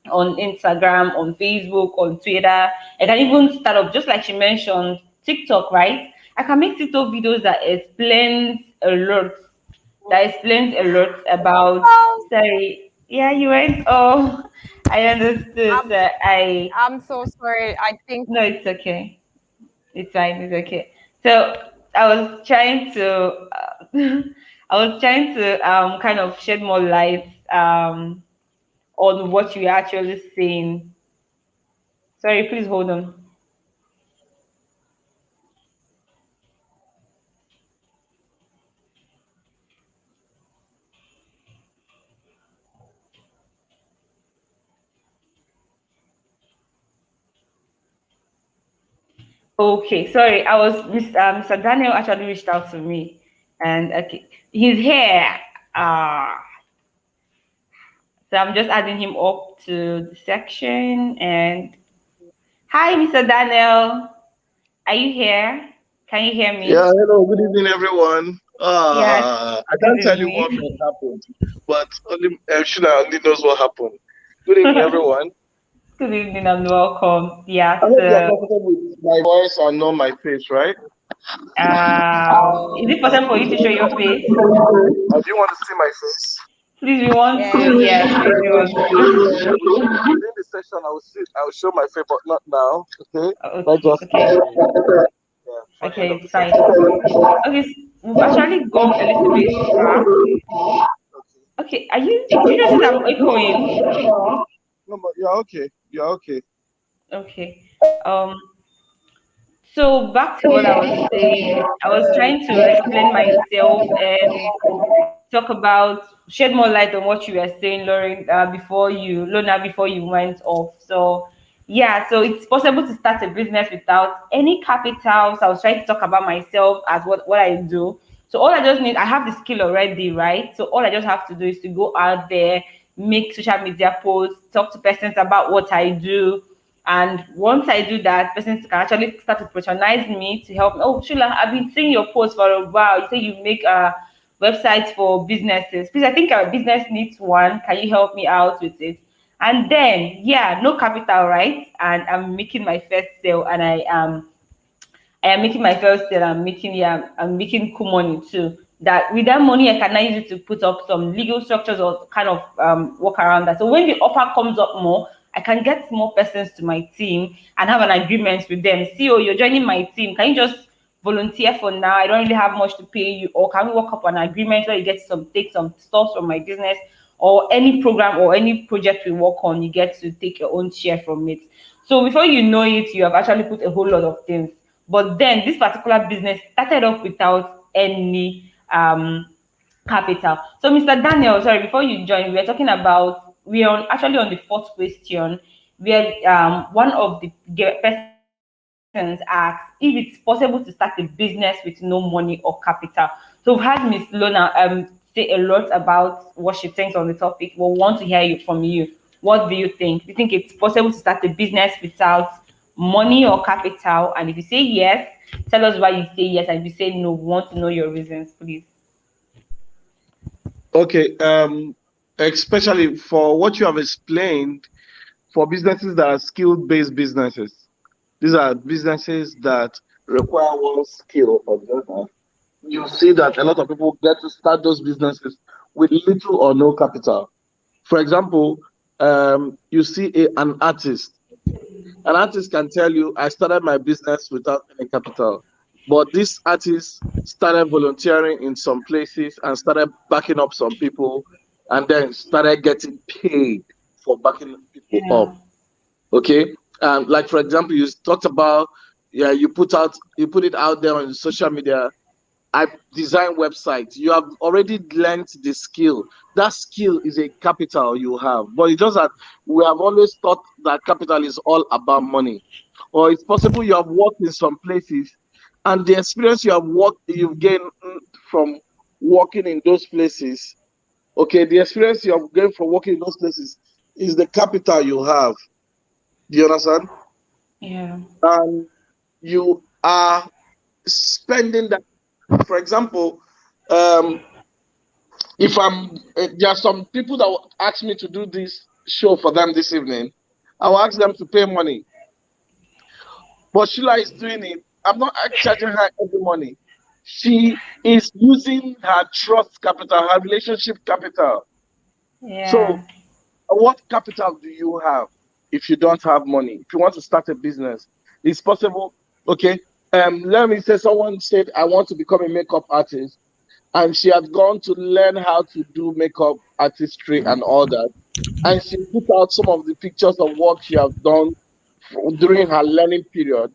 Instagram, on Facebook, on Twitter. I can even start up, just like she mentioned, TikTok, right? I can make TikTok videos that explains a lot about. oh, Sorry, yeah, you went. Oh, I understood. I'm I'm so sorry. I think No, it's okay. It's fine. It's okay. So I was trying to, I was trying to kind of shed more light on what you're actually saying. Sorry, please hold on. Okay, sorry. I was Mr. Daniel actually reached out to me, and okay, he's here. Uh, so I'm just adding him up to the section. And hi, Mr. Daniel. Are you here? Can you hear Yeah, me? hello, good evening, everyone. Yes. I Good can't tell you what evening. happened, but only Shula only knows what happened. Good evening, everyone. Good evening and welcome. I Yeah. hope you are So, comfortable with my voice and know my face, right? is it possible for you to show your face? Do you want to see my face? Please, we want to. Yes. Yes, please, we want to. Within the session, I will show my face, but not now. Okay, let's Okay, just okay, yeah, before the end okay, of the it's fine. session. Okay, we've actually gone a little bit far. Okay, are you? Do you notice I'm echoing? No, but you're okay. You're okay. Okay. Um. So back to what I was saying. I was trying to explain myself and talk about shed more light on what you were saying, Lauren, Lona, before you went off. So yeah, so it's possible to start a business without any capital. So I was trying to talk about myself as what I do. So all I just need, I have the skill already, right? So all I just have to do is to go out there, make social media posts, talk to persons about what I do, and once I do that, persons can actually start to patronize me to help me. Oh, Shula, I've been seeing your post for a while. You say you make websites for businesses. Please, I think our business needs one. Can you help me out with it? And then, yeah, no capital, right? And I'm making my first sale, and I am making my first sale. I'm making cool money too. That with that money, I can now use it to put up some legal structures or kind of work around that. So when the offer comes up more, I can get more persons to my team and have an agreement with them. See, oh, you're joining my team. Can you just volunteer for now? I don't really have much to pay you, or can we work up an agreement where you get some take some stuff from my business, or any program or any project we work on, you get to take your own share from it. So before you know it, you have actually put a whole lot of things. But then this particular business started off without any capital. So, Mr. Daniel, sorry, before you join, we are talking about we are actually on the fourth question where one of the persons asked if it's possible to start a business with no money or capital. So, we've had Miss Lona say a lot about what she thinks on the topic. We want to hear you from you. What do you think? Do you think it's possible to start a business without money or capital? And if you say yes, tell us why you say yes. And if you say no, we want to know your reasons, please. Okay. Especially for what you have explained, for businesses that are skill-based businesses. These are businesses that require one skill or the other. You see that a lot of people get to start those businesses with little or no capital. For example, you see an artist. An artist can tell you, I started my business without any capital. But this artist started volunteering in some places and started backing up some people and then started getting paid for backing people Yeah. up. Okay. Like for example, you talked about, yeah, you put it out there on social media. I design websites. You have already learned the skill. That skill is a capital you have. But it's just that we have always thought that capital is all about money. Or it's possible you have worked in some places and the experience you've gained from working in those places. Okay, the experience you have gained from working in those places is the capital you have. Do you understand? Yeah. And you are spending that. For example, um, if there are some people that will ask me to do this show for them this evening, I will ask them to pay money. But Sheila is doing it. I'm not charging her every money. She is using her trust capital, her relationship capital. So, Yeah. what capital do you have if you don't have money? If you want to start a business, it's possible. Okay. Let me say someone said, I want to become a makeup artist, and she had gone to learn how to do makeup artistry and all that. and she put out some of the pictures of work she has done during her learning period.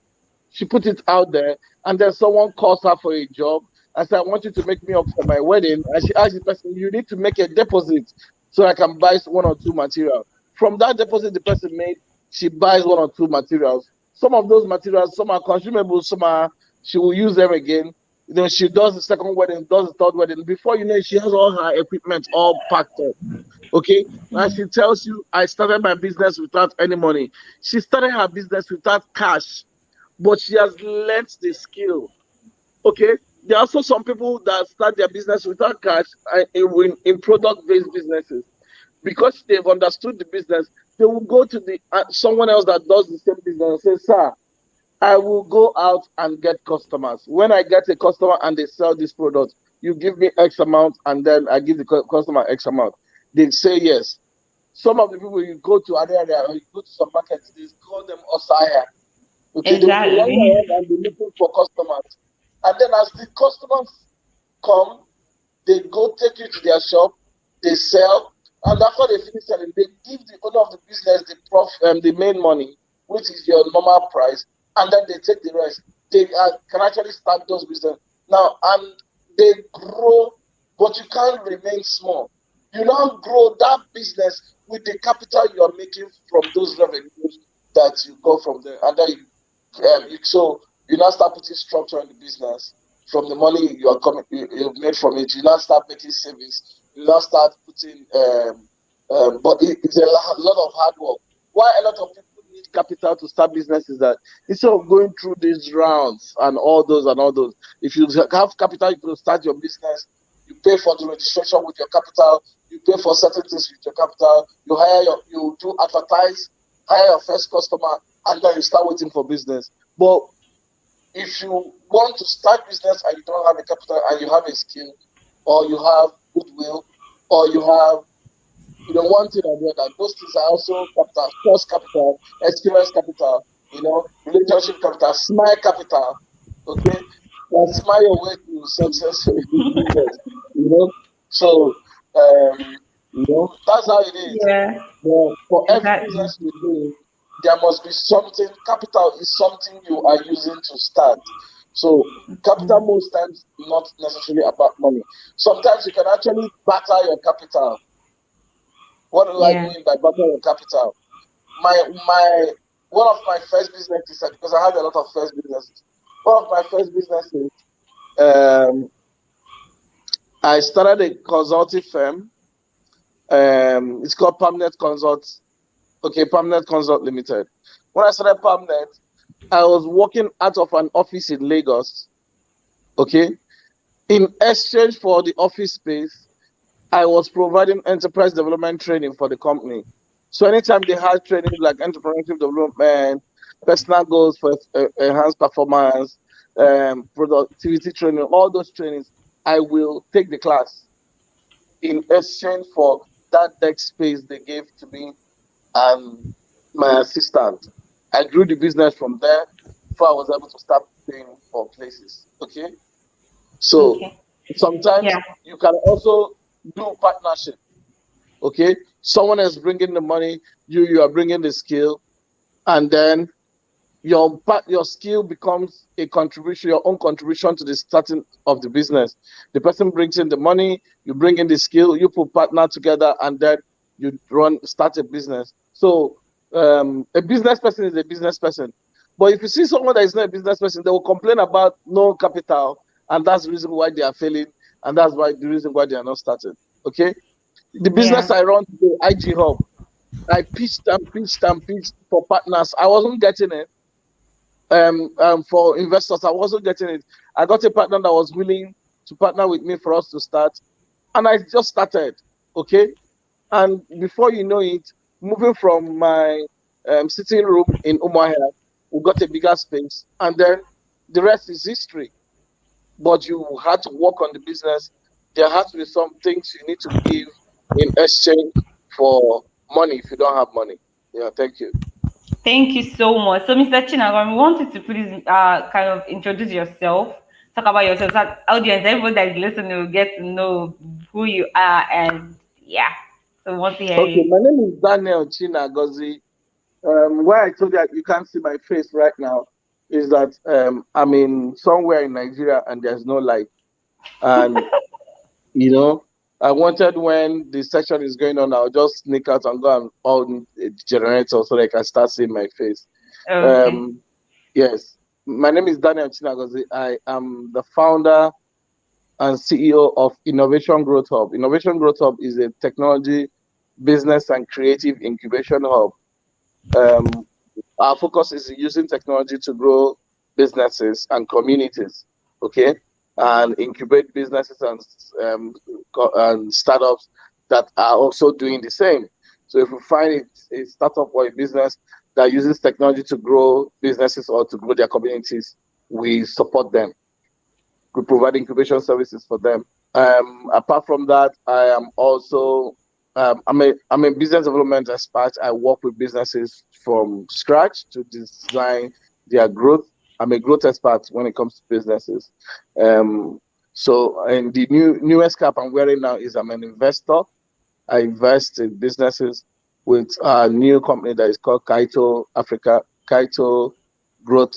She put it out there, and then someone calls her for a job. I said, I want you to make me up for my wedding. And she asked the person, you need to make a deposit so I can buy one or two materials. From that deposit the person made, she buys one or two materials. Some of those materials, some are consumable, some are, she will use them again. She does the second wedding, does the third wedding. Before you know it, she has all her equipment all packed up. Okay. And she tells you, I started my business without any money. She started her business without cash, but she has learned the skill. Okay. There are also some people that start their business without cash in product-based businesses. Because they've understood the business, they will go to the someone else that does the same business and say, sir, I will go out and get customers. When I get a customer and they sell this product, you give me X amount and then I give the customer X amount. They say yes. Some of the people you go to other area or you go to some markets, they call them Osaya. Okay, they will be lying Exactly. around and be looking for customers. And then as the customers come, they go take you to their shop, they sell, and after they finish selling, they give the owner of the business the the main money, which is your normal price, and then they take the rest. They can actually start those business now, and they grow, but you can't remain small. You now grow that business with the capital you are making from those revenues that you got from there, and then so you now start putting structure in the business from the money you are coming you've made from it. You now start making savings. You now start putting but it's a lot of hard work. Why a lot of people need capital to start businesses that instead of going through these rounds and all those, if you have capital, you can start your business. You pay for the registration with your capital. You pay for certain things with your capital. You do advertise, hire your first customer, and then you start waiting for business. But if you want to start business and you don't have a capital and you have a skill, or you have goodwill, or you have one thing or the other, those things are also capital, trust capital, experience capital, relationship capital, smile capital. Okay, and smile your way to success in business. You know, so that's how it is. Yeah, But for every exactly. business we do, there must be something. Capital is something you are using to start. So capital most times not necessarily about money. Sometimes you can actually barter your capital. What do I Yeah. mean by barter your capital? My one of my first businesses, because I had a lot of first businesses. One of my first businesses, um, I started a consulting firm. It's called Permanent Consult. Okay, Permanent Consult Limited. When I started Permanent, I was working out of an office in Lagos. Okay, in exchange for the office space, I was providing enterprise development training for the company. So anytime they had training like entrepreneurship development, personal goals for enhanced performance, productivity training, all those trainings, I will take the class in exchange for that deck space they gave to me and my assistant. I grew the business from there before I was able to start paying for places. Okay. So Okay. sometimes Yeah. you can also do partnership. Okay. Someone is bringing the money, you are bringing the skill, and then your skill becomes a contribution, your own contribution to the starting of the business. The person brings in the money, you bring in the skill, you put partner together, and then you start a business. So a business person is a business person. But if you see someone that is not a business person, they will complain about no capital, and that's the reason why they are failing, and that's why the reason why they are not starting. Okay. The business Yeah. I run today, IG Hub, I pitched for partners. I wasn't getting it for investors. I wasn't getting it. I got a partner that was willing to partner with me for us to start, and I just started. Okay, and before you know it, moving from my sitting room in Umuahia, we got a bigger space, and then the rest is history. But you had to work on the business. There has to be some things you need to give in exchange for money if you don't have money. Yeah, thank you. Thank you so much. So, Mr. Chinagam, we want you to please kind of introduce yourself, talk about yourself, so that audience, everybody that is listening will get to know who you are, and yeah. So want to hear Okay, you. my name is Daniel Chinagozi. Why I told you that you can't see my face right now is that I'm in somewhere in Nigeria and there's no light. And you know, I wanted when the session is going on, I'll just sneak out and go and on the generator so that I can start seeing my face. Okay. Um, yes, my name is Daniel Chinagozi. I am the founder and CEO of Innovation Growth Hub. Innovation Growth Hub is a technology, business, and creative incubation hub. Um, our focus is using technology to grow businesses and communities, okay, and incubate businesses um, and startups that are also doing the same. So if we find it a startup or a business that uses technology to grow businesses or to grow their communities, we support them. We provide incubation services for them. Apart from that, I am also I'm a business development expert. I work with businesses from scratch to design their growth. I'm a growth expert when it comes to businesses. Um, so, and the newest cap I'm wearing now is I'm an investor. I invest in businesses with a new company that is called Kaito Africa, Kaito Growth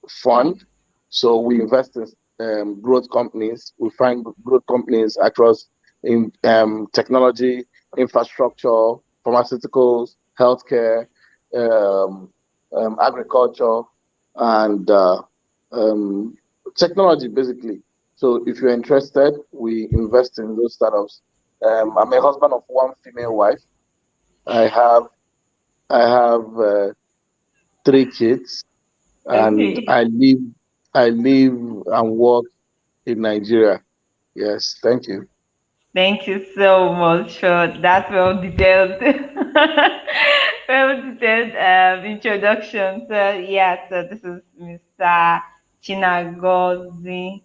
Fund. So we invest in growth companies. We find growth companies across in technology, infrastructure, pharmaceuticals, healthcare, um, agriculture, and um, technology, basically. So if you're interested, we invest in those startups. I'm a husband of one female wife. I have I have 3 kids, and Okay. I live and work in Nigeria. Yes, thank you. Thank you so much for that well detailed, well detailed introduction. So yeah, so this is Mr. Chinagozi.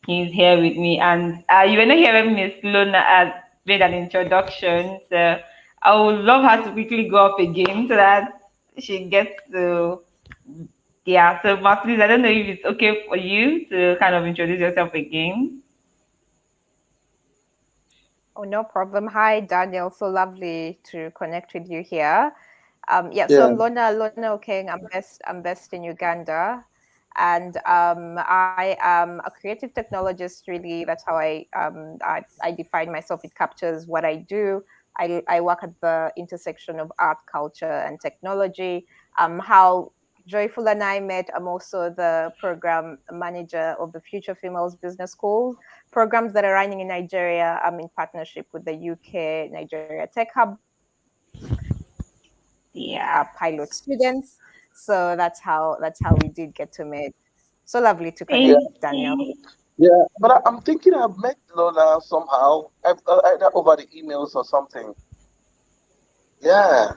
He's here with me, and you were not hearing Miss Lona made an introduction. So I would love her to quickly go up again so that she gets to. Yeah, so Ma, please, I don't know if it's okay for you to kind of introduce yourself again. Oh, no problem. Hi, Daniel. So lovely to connect with you here. Yeah, so Yeah. I'm Lona Okeng. I'm based in Uganda, and I am a creative technologist. Really, that's how I define myself. It captures what I do. I work at the intersection of art, culture, and technology. How Joyful and I met. I'm also the program manager of the Future Females Business School programs that are running in Nigeria. I'm in partnership with the UK Nigeria Tech Hub. Yeah. Pilot students. So that's how we did get to meet. So lovely to Yeah, connect, Thank Daniel. you. yeah. But I'm thinking I've met Lola somehow, either over the emails or something. Yeah.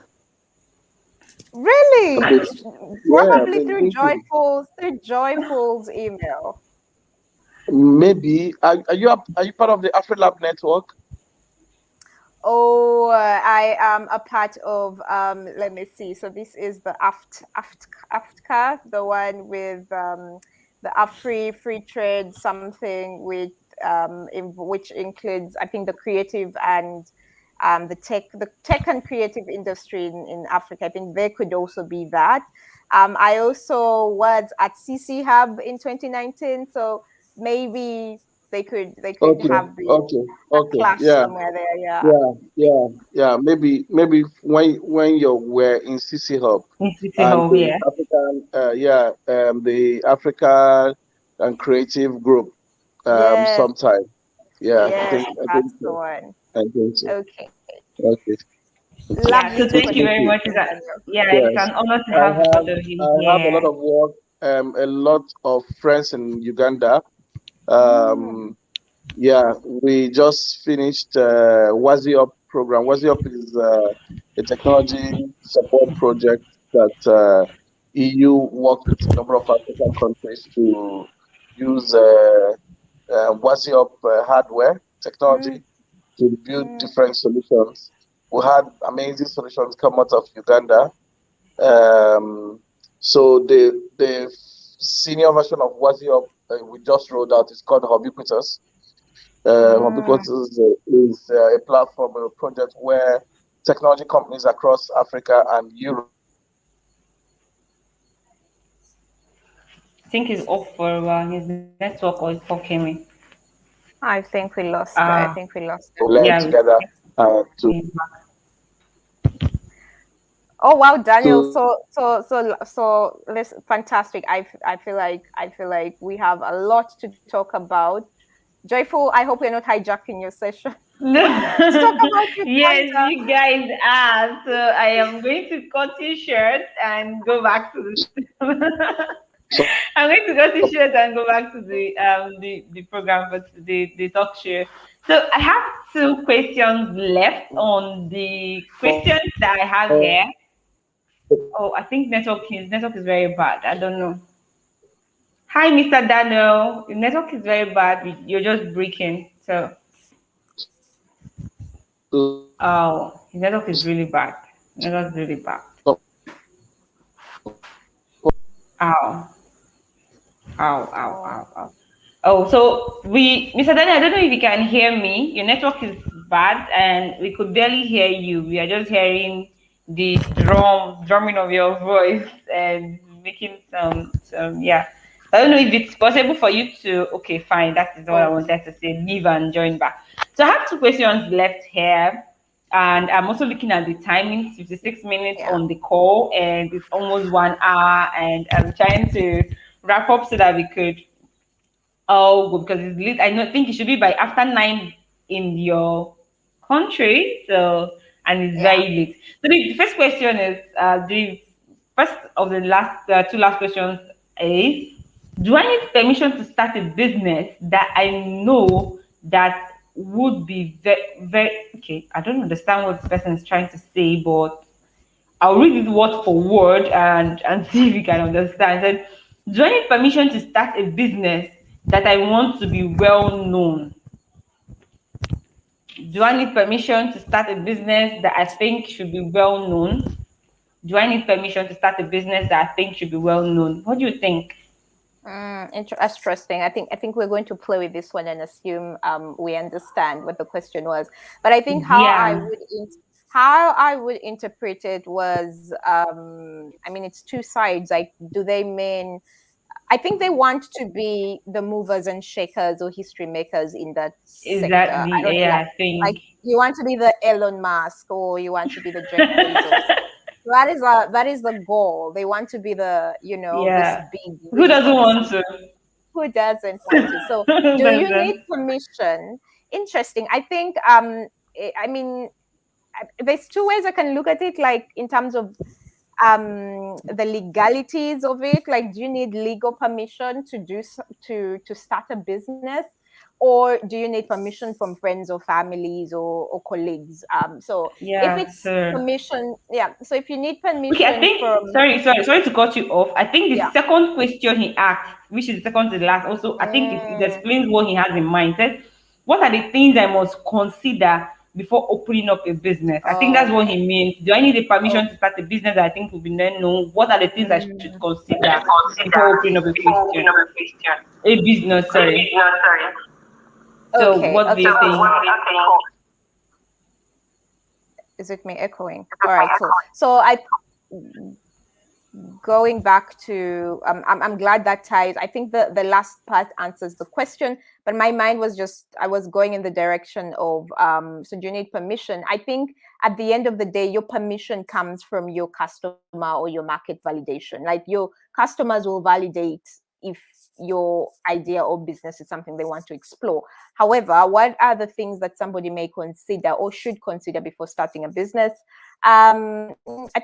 I've Really? been, yeah, I've Probably been thinking. Through Joyful's email. Maybe. Are you part of the AfriLab network? Oh, I am a part of. Let me see. So this is the AFTCA, the one with the free trade something with which includes, I think, the creative and the tech and creative industry in Africa. I think they could also be that. I also was at CC Hub in 2019, so maybe they could Okay, have been okay, a okay. clash Yeah. somewhere there. Yeah. Yeah, yeah, yeah. Maybe when you were in CC Hub In City and Hall, the yeah. African, the Africa and Creative Group, Yes, sometime. Yeah, yes, I think that's the so. one. I think so. Okay. Okay. Yeah, Lovely so to So thank you thank connect very with you. much. you, Daniel. Yeah, it's Yes, an honor to I have have both of you I have a lot here. of work, a lot of friends in Uganda. Mm, Um, Yeah, we just finished Wazi Up program. Wazi Up is a technology support project that EU worked with a number of African countries to use Wazi Up hardware mm, technology to build mm, different solutions. We had amazing solutions come out of Uganda. Um, so the senior version of Wazi Up we just rolled out is called Ubiquitous. because it's a platform, a project where technology companies across Africa and Europe I think he's off for a while. His network or his call came in. I think we lost. Uh, I think we lost him. learn yeah, together to he's back. Oh wow, Daniel. to So this fantastic. I feel like we have a lot to talk about. Joyful, I hope we're not hijacking your session to talk about Yes, Uganda. you guys are. So I am going to cut you short and go back to the. I'm going to cut you short and go back to the program for the talk show. So I have two questions left on the questions that I have here. Oh, I think network is very bad. I don't know. Hi, Mr. Daniel. Your network is very bad. You're just breaking. So, oh, his network is really bad. Network is really bad. Ow, ow, ow, Oh, ow, ow. Oh, so Mr. Daniel, I don't know if you can hear me. Your network is bad, and we could barely hear you. We are just hearing the drumming of your voice and making yeah. I don't know if it's possible for you to. Okay, fine. That is what I oh, wanted to say. Leave and join back. So I have two questions left here, and I'm also looking at the timing. 56 minutes yeah. on the call, and it's almost 1 hour, and I'm trying to wrap up so that we could oh, because it's late. I know, think it should be by after 9 in your country. So, and it's Yeah. very late. So the first question is, the first of the last two last questions is, do I need permission to start a business that I know that would be very, very okay? I don't understand what this person is trying to say, but I'll read it word for word and see if you can understand. It said, do I need permission to start a business that I want to be well known? Do I need permission to start a business that I think should be well known? Do I need permission to start a business that I think should be well known? What do you think? Interesting. I think we're going to play with this one and assume we understand what the question was. But I think Yeah, how I would interpret it was I mean it's two sides. Like, do they mean I think they want to be the movers and shakers or history makers in that sector. I don't exactly. know, Yeah, like I think. you want to be the Elon Musk or you want to be the Jeff Bezos. That is the goal. They want to be the this Yeah. big Who wig doesn't or this want big. to? Who doesn't want to? So, Who do you need doesn't? permission? Interesting. I think I mean there's two ways I can look at it, like in terms of the legalities of it. Like, do you need legal permission to to start a business, or do you need permission from friends or families or colleagues? So if Yeah, it's so permission, yeah, so if you need okay, I permission think from, sorry to cut you off. I think the yeah. second question he asked, which is the second to the last, also I think it Mm, explains what he has in mind. It says, what are the things I must consider before opening up a business? I think that's what okay. he means. Do I need a permission to Okay. start a business that I think will be then known? What are the things I should Mm, consider before okay. opening up a question? A business, sorry. So Okay. what do Okay. you Cool. think? Is it me echoing? All right. Cool. So I going back to I'm glad that ties. I think the last part answers the question, but my mind was just I was going in the direction of so do you need permission? I think at the end of the day your permission comes from your customer or your market validation. Like, your customers will validate if your idea or business is something they want to explore. However, what are the things that somebody may consider or should consider before starting a business? I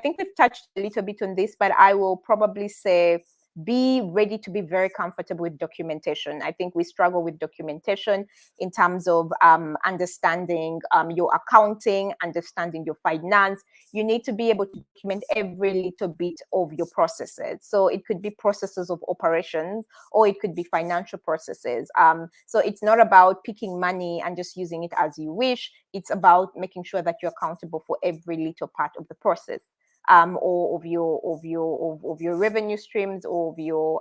think we've touched a little bit on this, but I will probably say be ready to be very comfortable with documentation. I think we struggle with documentation in terms of understanding your accounting, understanding your finance. You need to be able to document every little bit of your processes. So it could be processes of operations, or it could be financial processes. So it's not about picking money and just using it as you wish. It's about making sure that you're accountable for every little part of the process. or of your revenue streams, or of your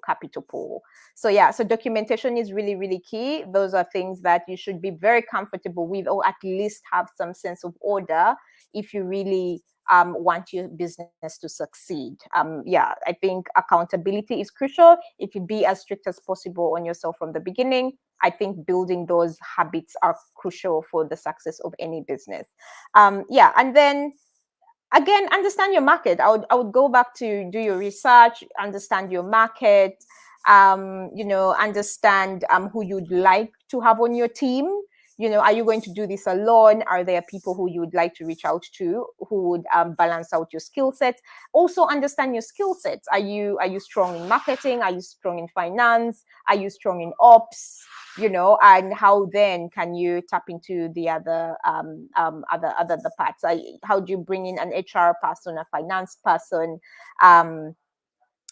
capital pool. So yeah, so documentation is really, really key. Those are things that you should be very comfortable with, or at least have some sense of order if you really want your business to succeed. Yeah, I think accountability is crucial. If you be as strict as possible on yourself from the beginning, I think building those habits are crucial for the success of any business. Yeah, and then again, understand your market. I would go back to do your research, understand your market, understand who you'd like to have on your team. Are you going to do this alone? Are there people who you would like to reach out to who would balance out your skill sets? Also understand your skill sets. Are you strong in marketing? Are you strong in finance? Are you strong in ops? And how then can you tap into the other the parts? How do you bring in an HR person, a finance person?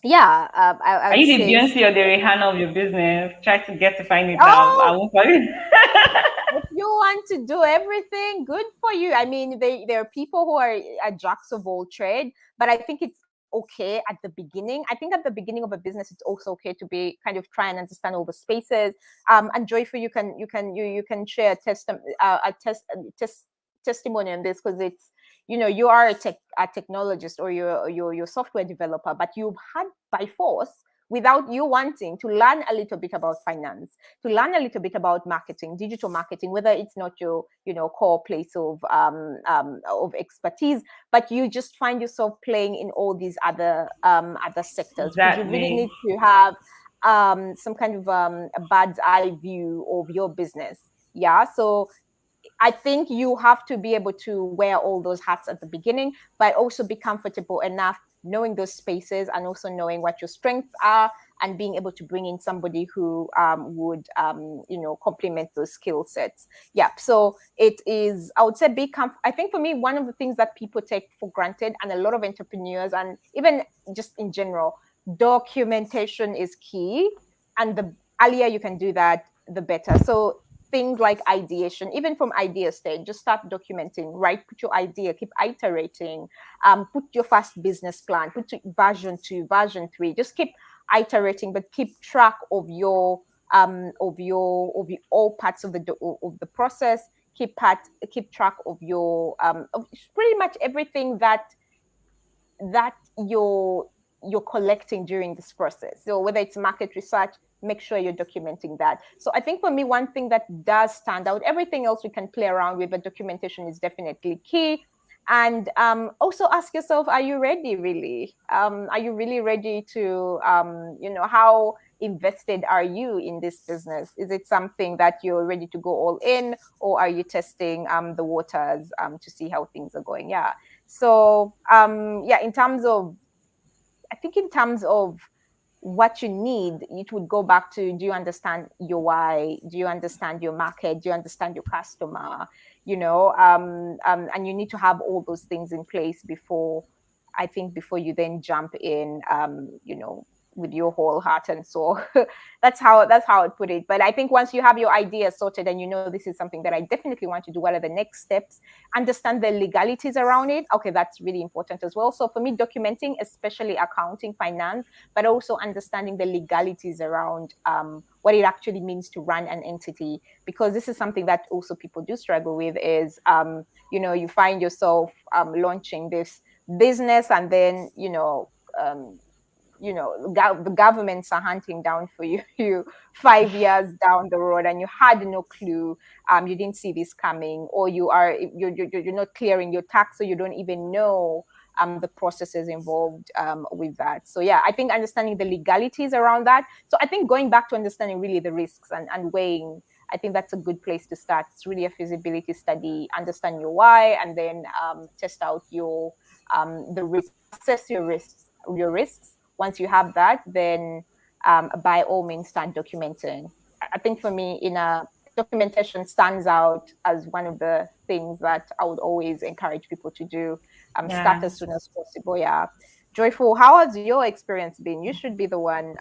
Yeah, I Are would you the say. Beyonce or the Rihanna of your business? Try to get to find it out. I Oh, won't find it. if you want to do everything, good for you. I mean, there are people who are jacks of all trade, but I think it's okay at the beginning. I think at the beginning of a business, it's also okay to be kind of try and understand all the spaces. And Joyful, you can share a testimony on this, because it's, you are a technologist, or you're software developer, but you've had by force, without you wanting, to learn a little bit about finance, to learn a little bit about marketing, digital marketing, whether it's not your core place of expertise, but you just find yourself playing in all these other sectors, because you really Exactly. need to have some kind of a bird's eye view of your business. Yeah, so I think you have to be able to wear all those hats at the beginning, but also be comfortable enough knowing those spaces, and also knowing what your strengths are, and being able to bring in somebody who would complement those skill sets. Yeah, so it is, I would say, I think for me, one of the things that people take for granted, and a lot of entrepreneurs, and even just in general, documentation is key. And the earlier you can do that, the better. So things like ideation, even from idea stage, just start documenting, right? Put your idea, keep iterating, put your first business plan, put version 2, version 3, just keep iterating, but keep track of your all parts of the process. Keep track of your of pretty much everything that you're collecting during this process. So whether it's market research, make sure you're documenting that. So I think for me, one thing that does stand out, everything else we can play around with, but documentation is definitely key. And also ask yourself, are you ready really? Are you really ready to, how invested are you in this business? Is it something that you're ready to go all in, or are you testing the waters to see how things are going? Yeah. So yeah, I think in terms of what you need, it would go back to, do you understand your why? Do you understand your market? Do you understand your customer? And you need to have all those things in place before you then jump in, with your whole heart and soul. That's how I put it. But I think once you have your idea sorted, and this is something that I definitely want to do, what are the next steps? Understand the legalities around it. Okay, that's really important as well. So for me, documenting, especially accounting, finance, but also understanding the legalities around what it actually means to run an entity, because this is something that also people do struggle with, is you find yourself launching this business, and then the governments are hunting down for you 5 years down the road, and you had no clue. You didn't see this coming, or you're not clearing your tax, so you don't even know the processes involved with that. So yeah, I think understanding the legalities around that. So I think going back to understanding really the risks, and weighing, I think that's a good place to start. It's really a feasibility study. Understand your why, and then test out the risks, assess your risks. Once you have that, then by all means start documenting. I think for me, documentation stands out as one of the things that I would always encourage people to do. Start Yeah. as soon as possible. Yeah. Joyful, how has your experience been? You should be the one,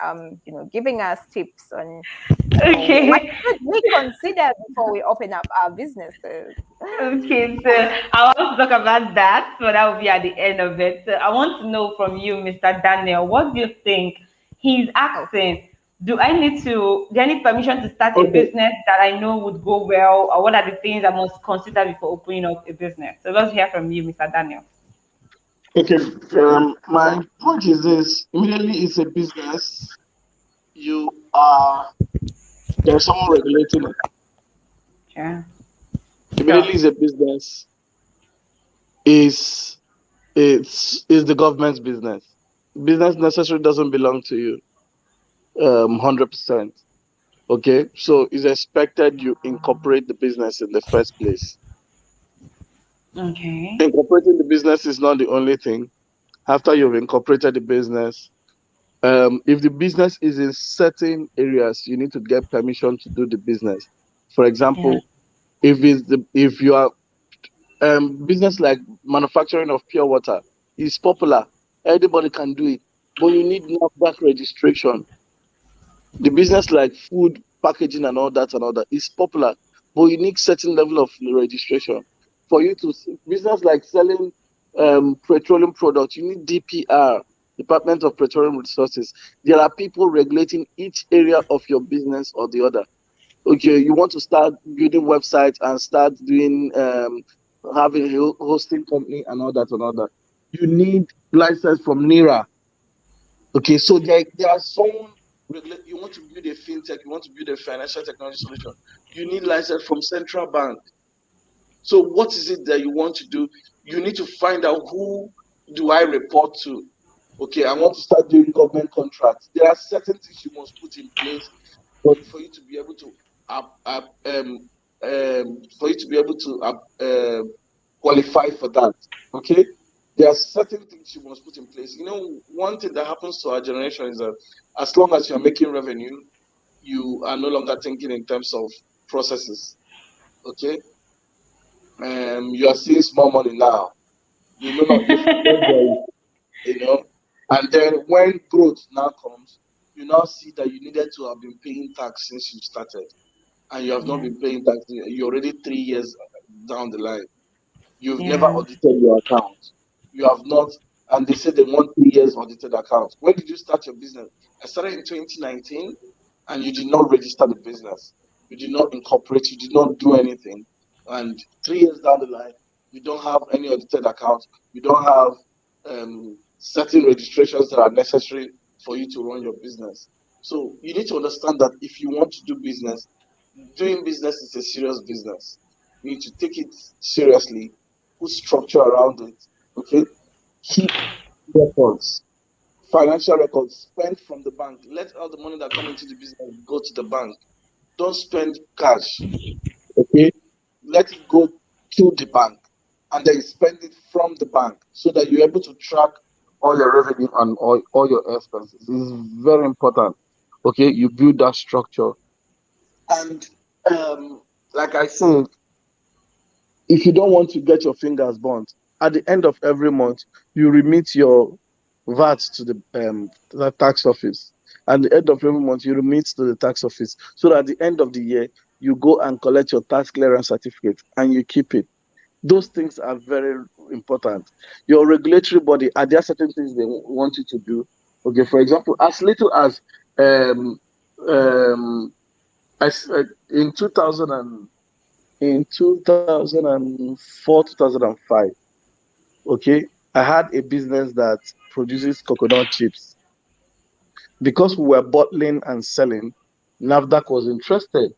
giving us tips on, what Okay. should we consider before we open up our businesses. Okay, so I want to talk about that, so that will be at the end of it. So I want to know from you, Mr. Daniel, what do you think? He's Okay. asking, do I need permission to start a Okay. business that I know would go well, or what are the things I must consider before opening up a business? So let's hear from you, Mr. Daniel. Okay. My point is this: immediately it's a business. You are There's someone regulating it. Sure. Immediately Sure. it's a business. Is it's the government's business. Business necessarily doesn't belong to you 100%. Okay, so it's expected you incorporate the business in the first place. Okay. Incorporating the business is not the only thing. After you've incorporated the business, if the business is in certain areas, you need to get permission to do the business. For Yeah. example, if you are business like manufacturing of pure water is popular, anybody can do it, but you need NAFDAC registration. The business like food packaging and all that is popular, but you need certain level of registration for you to business like selling petroleum products. You need DPR, Department of Petroleum Resources. There are people regulating each area of your business or the other. Okay, you want to start building websites and start doing having a hosting company and all that and all that. You need license from NIRA. Okay, so there are some you want to build a fintech, you want to build a financial technology solution, you need license from central bank. So what is it that you want to do? You need to find out who do I report to. Okay, I want to start doing government contracts. There are certain things you must put in place for you to be able to for you to be able to qualify for that. Okay, there are certain things you must put in place. You know, one thing that happens to our generation is that as long as you're making revenue, you are no longer thinking in terms of processes. Okay, you are seeing small money now. You forget you know, and then when growth now comes, you now see that you needed to have been paying tax since you started, and you have not Yeah. been paying tax. You're already 3 years down the line. You've never Yeah. audited your account. You have not, and they say they want 3 years audited account. When did you start your business? I started in 2019, and you did not register the business. You did not incorporate. You did not do anything. And 3 years down the line, you don't have any audited account. You don't have certain registrations that are necessary for you to run your business. So you need to understand that if you want to do business, doing business is a serious business. You need to take it seriously, put structure around it. Okay, keep records, financial records, spend from the bank. Let all the money that come into the business go to the bank. Don't spend cash. Okay, let it go to the bank, and then spend it from the bank so that you're able to track all your revenue and all your expenses. This is very important. Okay, you build that structure, and like I said, if you don't want to get your fingers burnt, at the end of every month, you remit your VAT to the tax office. At the end of every month, you remit to the tax office. So that at the end of the year, you go and collect your tax clearance certificate and you keep it. Those things are very important. Your regulatory body, are there certain things they want you to do? Okay, for example, as little as um, um, in 2000 in 2004, 2005, okay, I had a business that produces coconut chips. Because we were bottling and selling, NAFDAC was interested.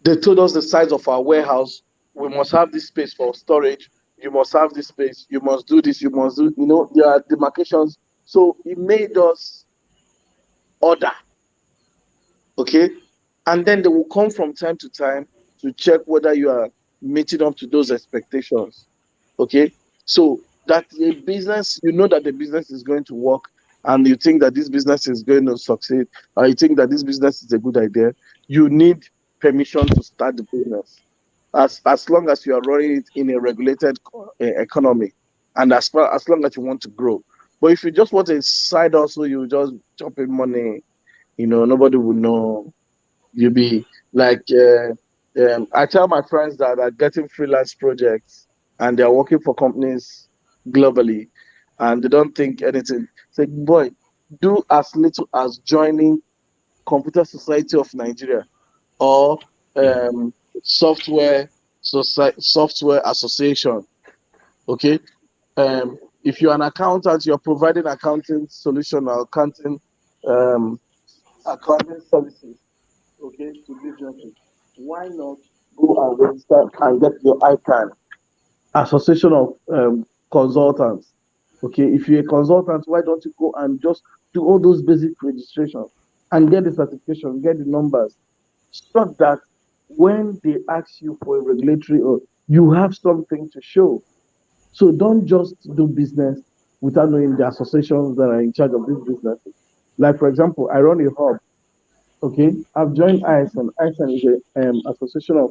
They told us the size of our warehouse. We must have this space for storage. You must have this space. You must do this. You must do, there are demarcations. So it made us order, okay? And then they will come from time to time to check whether you are meeting up to those expectations. Okay, so that a business, that the business is going to work, and you think that this business is going to succeed, or you think that this business is a good idea, you need permission to start the business. As long as you are running it in a regulated economy, and as long as you want to grow. But if you just want a side hustle, you just chop in money, nobody will know. You'll be like, I tell my friends that are getting freelance projects and they're working for companies globally and they don't think anything. Say, boy, do as little as joining Computer Society of Nigeria or um, software software association. Okay, if you're an accountant, you're providing accounting solution or um, accounting services, okay, to businesses. Why not go and register and get your ICANN, Association of Consultants? Okay, if you're a consultant, why don't you go and just do all those basic registration and get the certification, get the numbers, so that when they ask you for a regulatory, or you have something to show. So don't just do business without knowing the associations that are in charge of this business. Like for example, I run a hub. Okay, I've joined ISN. ISN is a association of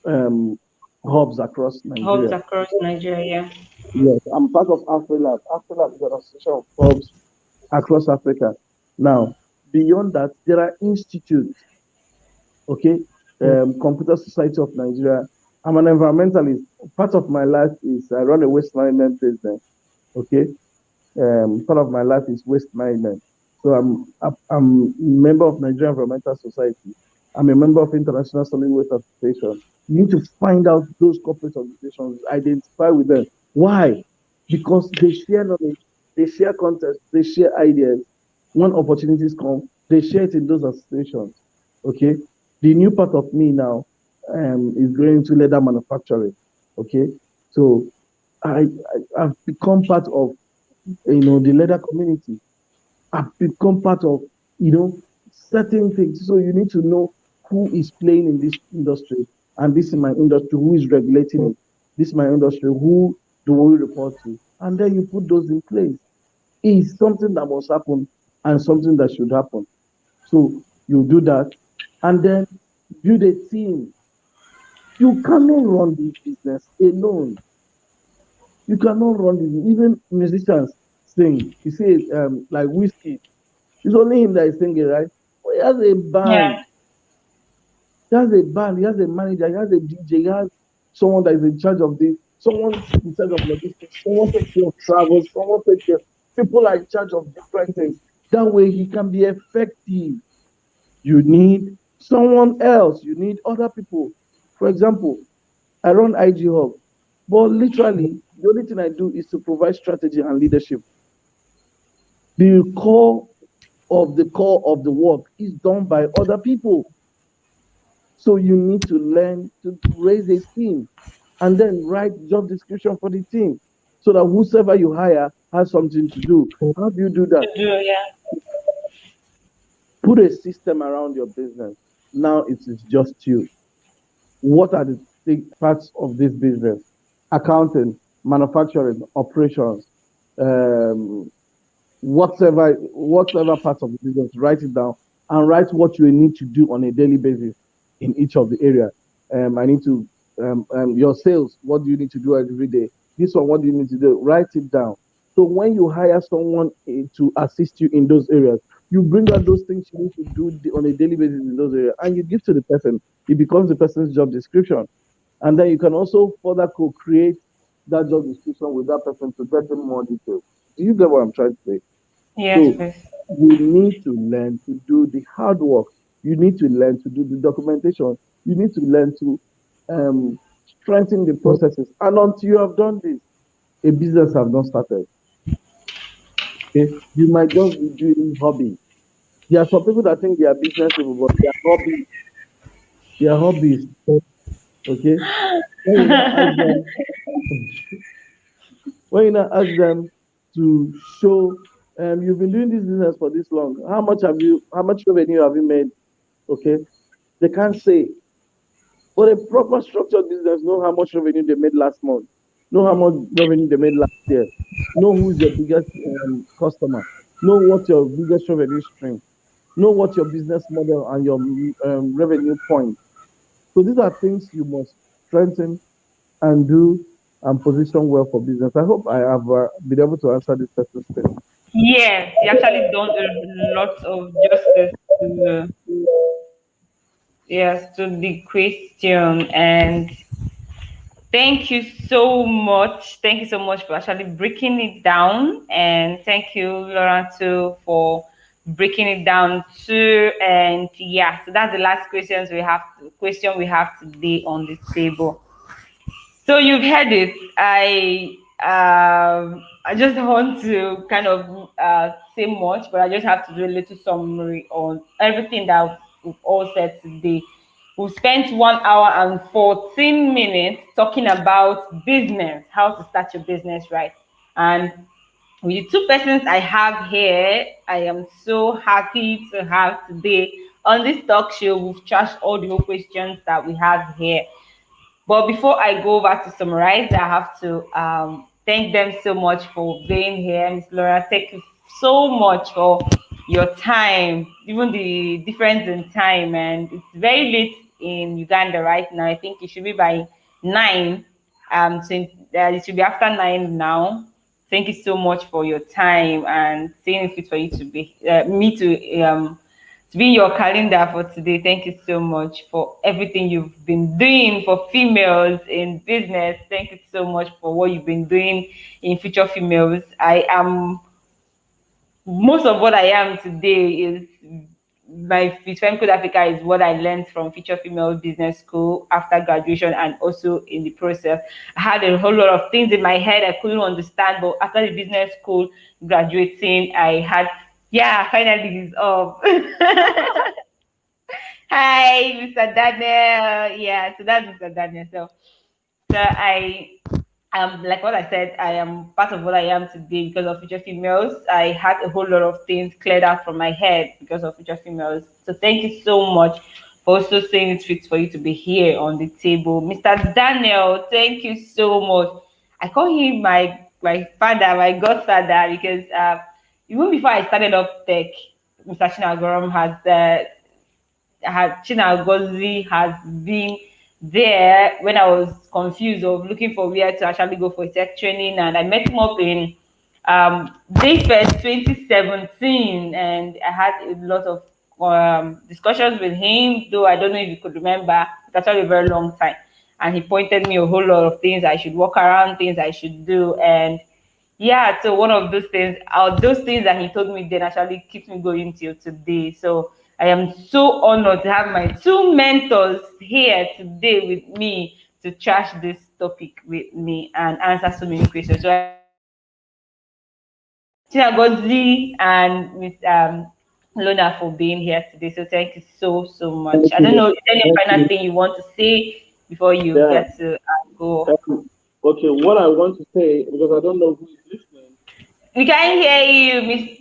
um, hubs across Hubs Nigeria. across Nigeria. Yes, I'm part of AfriLab. AfriLab is an association of hubs across Africa. Now, beyond that, there are institutes. Okay, Computer Society of Nigeria. I'm an environmentalist. Part of my life is I run a waste management business. Okay, part of my life is waste management. So I'm a member of Nigerian Environmental Society. I'm a member of International Solid Waste Association. You need to find out those corporate organizations, identify with them. Why? Because they share knowledge, they share content, they share ideas. When opportunities come, they share it in those associations. Okay. The new part of me now is going into leather manufacturing. Okay. So I've become part of the leather community. I've become part of certain things. So you need to know who is playing in this industry, and this is my industry. Who is regulating it? This is my industry. Who do we report to? And then you put those in place. It's something that must happen and something that should happen. So you do that, and then build a team. You cannot run this business alone. You cannot run this. Even musicians sing. You see, like whiskey. It's only him that is singing, right? But he has a band. Yeah. He has a band. He has a manager. He has a DJ. He has someone that is in charge of this. Someone in charge of logistics. Someone takes care of travel. Someone takes care. People are in charge of different things. That way he can be effective. You need someone else. You need other people. For example, I run IG Hub, but literally the only thing I do is to provide strategy and leadership. The core of the work is done by other people. So you need to learn to raise a team and then write job description for the team so that whosoever you hire has something to do. How do you do that? To do, yeah. Put a system around your business. Now it is just you. What are the parts of this business? Accounting, manufacturing, operations, um, whatever part of the business, write it down and write what you need to do on a daily basis in each of the area. I need to your sales. What do you need to do every day? This one, what do you need to do? Write it down. So when you hire someone to assist you in those areas, you bring out those things you need to do on a daily basis in those areas, and you give to the person. It becomes the person's job description, and then you can also further co-create that job description with that person to get them more details. Do you get what I'm trying to say? Yes, So please. you need to learn to do the hard work. You need to learn to do the documentation. You need to learn to strengthen the processes. And until you have done this, a business have not started. Okay, you might just be doing hobby. There are some people that think they are business people, but they are hobbies. Okay, when you now ask them, when you now ask them to show, you've been doing this business for this long. How much revenue have you made? Okay, they can't say. But a proper structured business know how much revenue they made last month, know how much revenue they made last year, know who's your biggest customer, know what your biggest revenue stream, know what your business model and your revenue point. So these are things you must strengthen and do. and position well for business. I hope I have been able to answer this person's question. Yes, you actually done a lot of justice to, yes, to the question. And thank you so much. Thank you so much for actually breaking it down. And thank you, Laura, too, for breaking it down too. And yeah, so that's the last question we have today on the table. So you've heard it. I just want to kind of say much, but I just have to do a little summary on everything that we've all said today. We've spent 1 hour and 14 minutes talking about business, how to start your business right. And with the two persons I have here, I am so happy to have today on this talk show. We've trashed all the whole questions that we have here. But before I go over to summarize, I have to thank them so much for being here. Miss Laura, thank you so much for your time, even the difference in time. And it's very late in Uganda right now. I think it should be by 9. So it should be after 9 now. Thank you so much for your time and seeing fit for you to be me to be in your calendar for today. Thank you so much for everything you've been doing for females in business. Thank you so much for what you've been doing in Future Females. I am most of what I am today is my Fem Code Africa is what I learned from Future Female Business School after graduation and also in the process. I had a whole lot of things in my head I couldn't understand, but after the business school graduating, I had yeah, finally he's up. Hi, Mr. Daniel. Yeah, so that's Mr. Daniel. So like what I said, I am part of what I am today because of Future Females. I had a whole lot of things cleared out from my head because of Future Females. So thank you so much for also saying it's fit for you to be here on the table. Mr. Daniel, thank you so much. I call him my father, my godfather, because even before I started up tech, Mr. Chinagoram China Gozi has been there when I was confused of looking for where to actually go for tech training, and I met him up in Day First 2017, and I had a lot of discussions with him. Though I don't know if you could remember, it's actually a very long time, and he pointed me a whole lot of things I should walk around, things I should do, and yeah, so one of those things that he told me then actually keeps me going till today. So I am so honored to have my two mentors here today with me to trash this topic with me and answer so many questions. So I want to thank Chinagozi and Miss Lona for being here today. So thank you so much. Thank I don't you. know, is there any Thank final you. thing you want to say before you Yeah. get to go? Okay, what I want to say, because I don't know who is listening. We can hear you, Miss.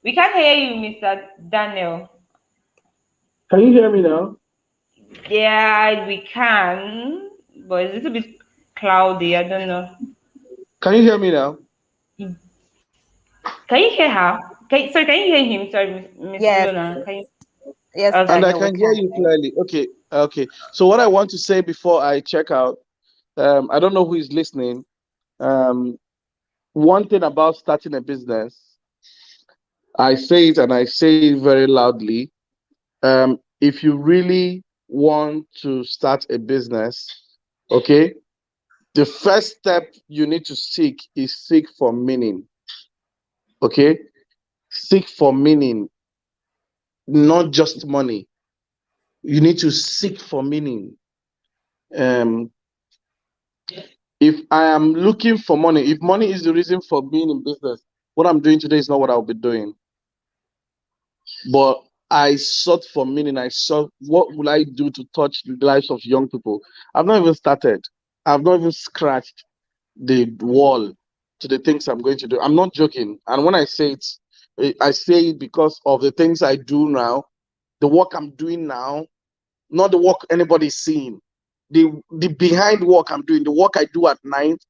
We can't hear you, Mr. Daniel. Can you hear me now? Yeah, we can, but it's a little bit cloudy. I don't know. Can you hear me now? Can you hear her? Sorry, can you hear him? Sorry, Miss Yes, Luna. Can you? yes, And Okay. I Daniel, we can hear can. you clearly. Okay, okay. So what I want to say before I check out, I don't know who is listening. Um, One thing about starting a business, I say it and I say it very loudly. If you really want to start a business, okay, the first step you need to seek for meaning. Okay, seek for meaning, not just money. You need to seek for meaning. Um, if I am looking for money, if money is the reason for being in business, what I'm doing today is not what I'll be doing. But I sought for meaning. I sought what will I do to touch the lives of young people. I've not even started. I've not even scratched the wall to the things I'm going to do. I'm not joking. And when I say it, I say it because of the things I do now, the work I'm doing now, not the work anybody's seeing. The behind work I'm doing, the work I do at night,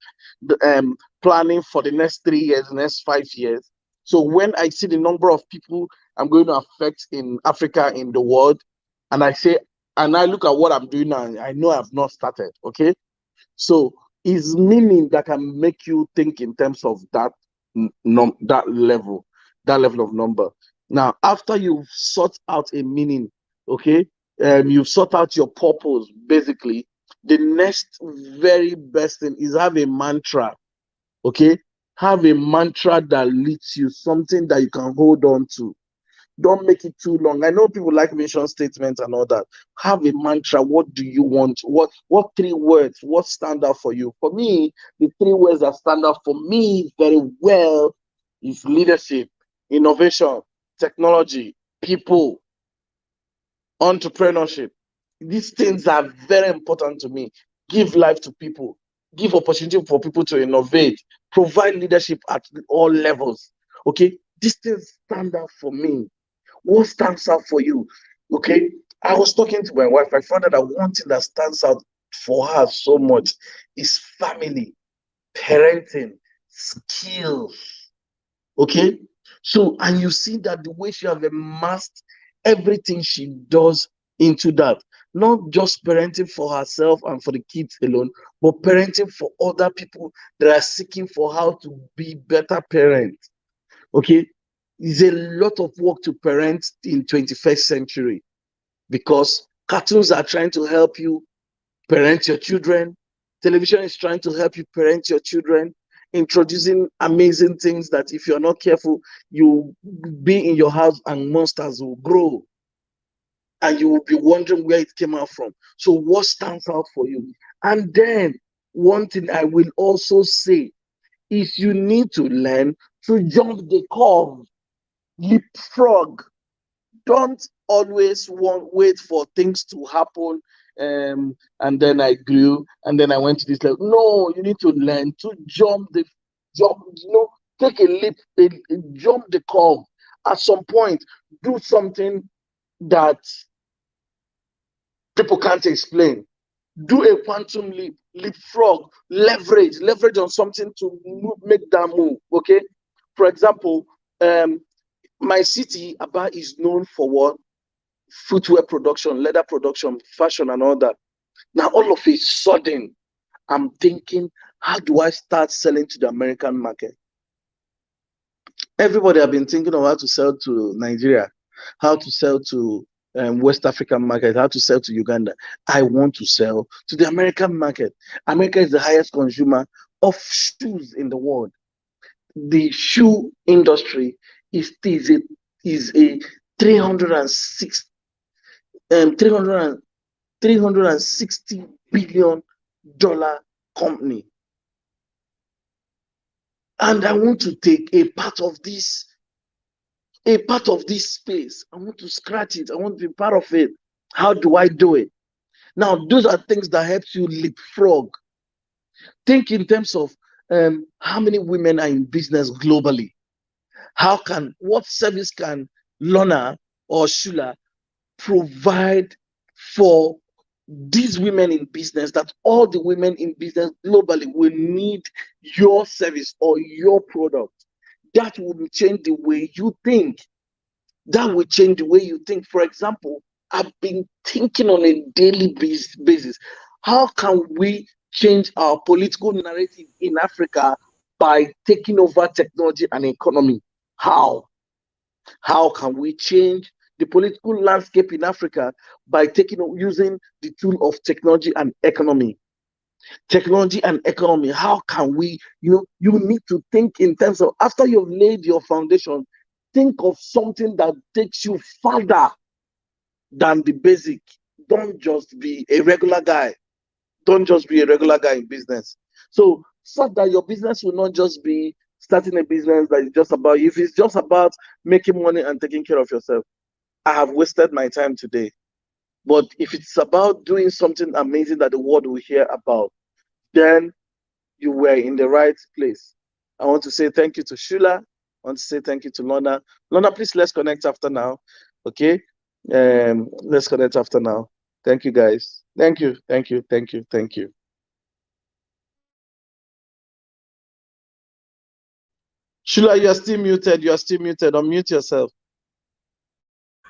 planning for the next 3 years, the next 5 years. So when I see the number of people I'm going to affect in Africa, in the world, and I say, and I look at what I'm doing now, I know I've not started. Okay, so is meaning that can make you think in terms of that that level of number. Now, after you've sought out a meaning, okay, you've sought out your purpose. Basically, the next very best thing is have a mantra. Okay, have a mantra that leads you, something that you can hold on to. Don't make it too long. I know people like mission statements and all that. Have a mantra. What do you want? What three words? What stand out for you? For me, the three words that stand out for me very well is leadership, innovation, technology, people, entrepreneurship. These things are very important to me. Give life to people, give opportunity for people to innovate, provide leadership at all levels. Okay, these things stand out for me. What stands out for you? Okay, I was talking to my wife. I found out that one thing that stands out for her so much is family, parenting, skills. Okay, so and you see that the way she have amassed everything she does into that, not just parenting for herself and for the kids alone, but parenting for other people that are seeking for how to be better parents. Okay, it's a lot of work to parent in 21st century because cartoons are trying to help you parent your children. Television is trying to help you parent your children, introducing amazing things that if you're not careful, you'll be in your house and monsters will grow and you will be wondering where it came out from. So, what stands out for you? And then, one thing I will also say is you need to learn to jump the curve, leapfrog. Don't always wait for things to happen. And then I grew, and then I went to this level. No, you need to learn to jump. Take a leap, jump the curve. At some point, do something that people can't explain. Do a quantum leap, leapfrog, leverage on something to make that move. Okay, for example, my city, Aba, is known for what? Footwear production, leather production, fashion, and all that. Now, all of a sudden, I'm thinking, how do I start selling to the American market? Everybody have been thinking of how to sell to Nigeria, how to sell to West African market, how to sell to Uganda. I want to sell to the American market. America is the highest consumer of shoes in the world. The shoe industry is a 306 300 $360 billion company. And I want to take a part of this space. I want to scratch it. I want to be part of it. How do I do it? Now, those are things that helps you leapfrog. Think in terms of how many women are in business globally. What service can Lorna or Shula provide for these women in business, that all the women in business globally will need your service or your product? That will change the way you think. That will change the way you think. For example, I've been thinking on a daily basis, how can we change our political narrative in Africa by taking over technology and economy? How? How can we change the political landscape in Africa by using the tool of technology and economy? Technology and economy. How can we, you need to think in terms of, after you've laid your foundation, think of something that takes you further than the basic. Don't just be a regular guy. Don't just be a regular guy in business. So that your business will not just be starting a business that is just about, if it's just about making money and taking care of yourself, I have wasted my time today. But if it's about doing something amazing that the world will hear about, then you were in the right place. I want to say thank you to Shula. I want to say thank you to Lorna. Lorna, please, let's connect after now. Okay? Let's connect after now. Thank you, guys. Thank you. Thank you. Thank you. Thank you. Shula, you are still muted. You are still muted. Unmute yourself.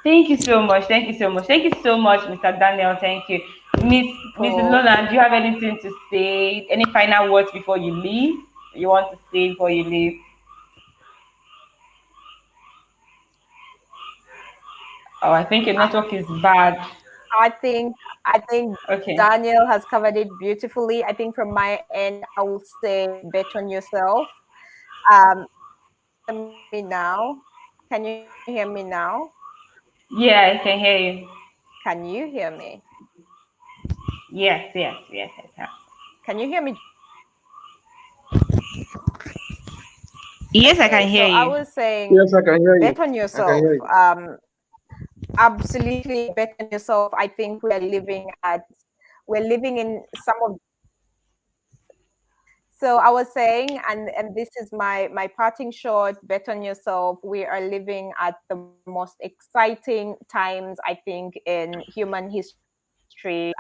Thank you so much. Thank you so much. Thank you so much, Mr. Daniel. Thank you. Mrs. Lola, do you have anything to say? Any final words before you leave? You want to say before you leave? Oh, I think your network is bad. I think Okay. Daniel has covered it beautifully. I think from my end, I will say bet on yourself. Hear me now? Can you hear me now? Yeah, I can hear you. Can you hear me? Yes, yes, yes, I can. Can you hear me, Joy? Yes, I Okay, can so hear I you. was saying Yes, I can hear you. bet on I can yourself. hear you. Absolutely bet on yourself. I think we're living in some of. So I was saying, and this is my parting shot. Bet on yourself. We are living at the most exciting times, I think, in human history.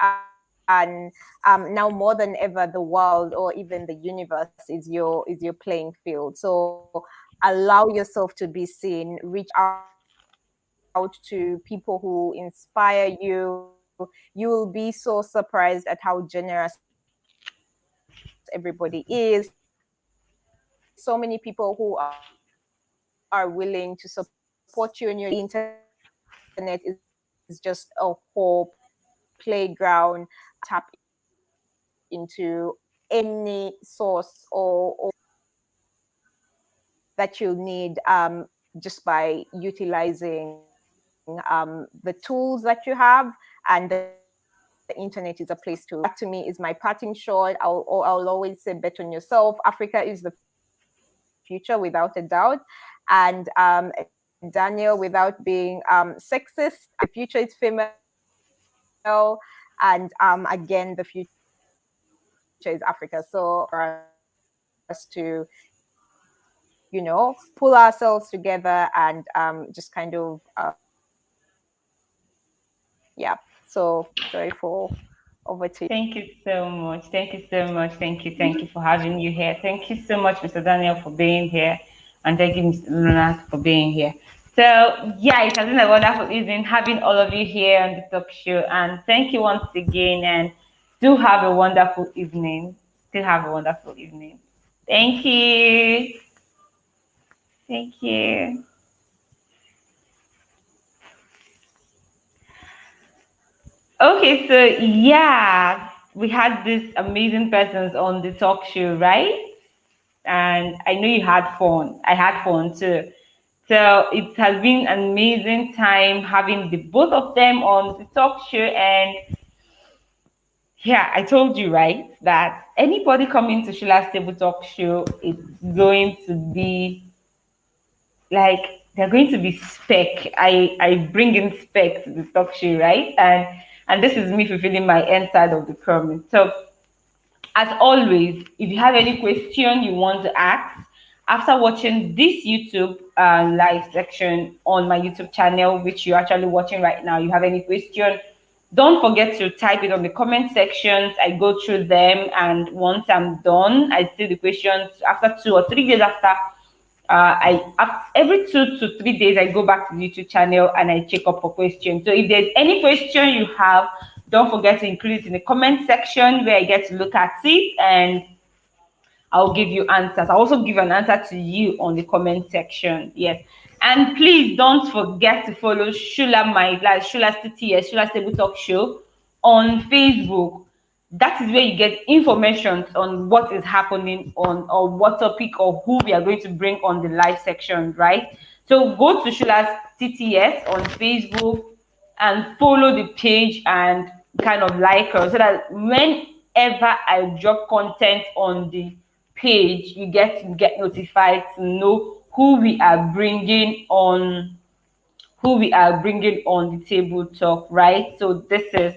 And now more than ever, the world or even the universe is your playing field. So allow yourself to be seen. Reach out to people who inspire you. You will be so surprised at how generous everybody is. So many people who are willing to support you in your internet is just a hope playground, tap into any source or that you'll need just by utilizing the tools that you have, and the internet is a place to learn. So that to me is my parting shot. I'll always say bet on yourself. Africa is the future without a doubt. And Daniel, without being sexist, I would say the future is female, and again, the future is Africa. So for us to, pull ourselves together and just kind of yeah. So joyful. Over to you. Thank you so much. Thank you so much. Thank you. Thank you for having you here. Thank you so much, Mr. Daniel, for being here. And thank you, Mr. Luna, for being here. So, yeah, it has been a wonderful evening having all of you here on the talk show. And thank you once again. And do have a wonderful evening. Do have a wonderful evening. Thank you. Thank you. Okay, so yeah, we had these amazing persons on the talk show, right? And I know you had fun. I had fun too. So it has been an amazing time having the both of them on the talk show. And yeah, I told you, right, that anybody coming to Shula's Table Talk show is going to be like they're going to be spec. I bring in spec to the talk show, right? And this is me fulfilling my end side of the promise. So as always, if you have any question you want to ask after watching this YouTube live section on my YouTube channel, which you're actually watching right now, you have any question, don't forget to type it on the comment sections. I go through them, and once I'm done, I see the questions after 2 or 3 days after. Every 2 to 3 days I go back to the YouTube channel and I check up for questions. So if there's any question you have, don't forget to include it in the comment section where I get to look at it and I'll give you answers. I'll also give an answer to you on the comment section. Yes. And please don't forget to follow Shula My Life, Shula's TTS, Shula's Table Talk Show on Facebook. That is where you get information on what is happening on or what topic or who we are going to bring on the live section, right? So go to Shula's TTS on Facebook and follow the page and kind of like her so that whenever I drop content on the page, you get notified to know who we are bringing on the table talk, right? So this is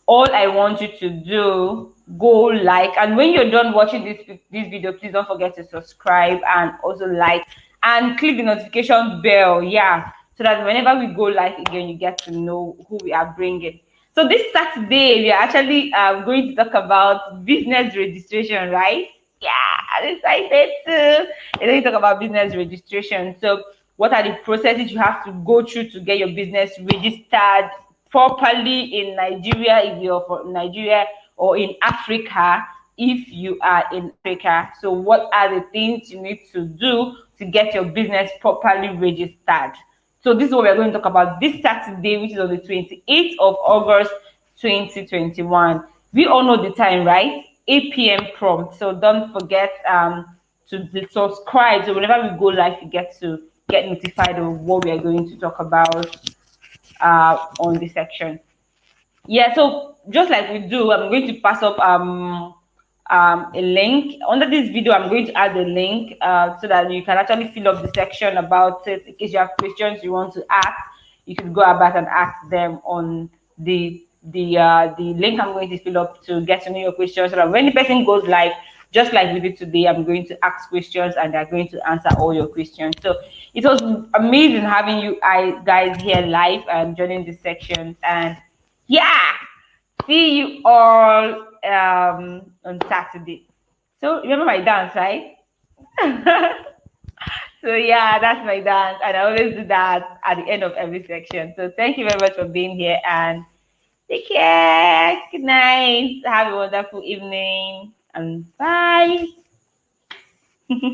all I want you to do. Go like, and when you're done watching this video, please don't forget to subscribe and also like and click the notification bell. Yeah, so that whenever we go live again, you get to know who we are bringing. So this Saturday, we are actually going to talk about business registration, right? Yeah, I'm excited too. We're going to talk about business registration. So what are the processes you have to go through to get your business registered properly in Nigeria if you're from Nigeria, or in Africa if you are in Africa. So what are the things you need to do to get your business properly registered? So this is what we're going to talk about this Saturday, which is on the 28th of August 2021. We all know the time, right? 8 p.m. prompt. So don't forget to subscribe, so whenever we go live you get to get notified of what we are going to talk about on this section. Yeah, so just like we do, I'm going to pass up a link under this video. I'm going to add a link so that you can actually fill up the section about it. In case you have questions you want to ask, you can go about and ask them on the link I'm going to fill up to get to know your questions, so that when the person goes live, just like we did today, I'm going to ask questions and they're going to answer all your questions. So it was amazing having you guys here live and joining this section. And yeah, see you all on Saturday. So remember my dance, right? So yeah, that's my dance, and I always do that at the end of every section. So thank you very much for being here, and take care. Good night. Have a wonderful evening, and bye.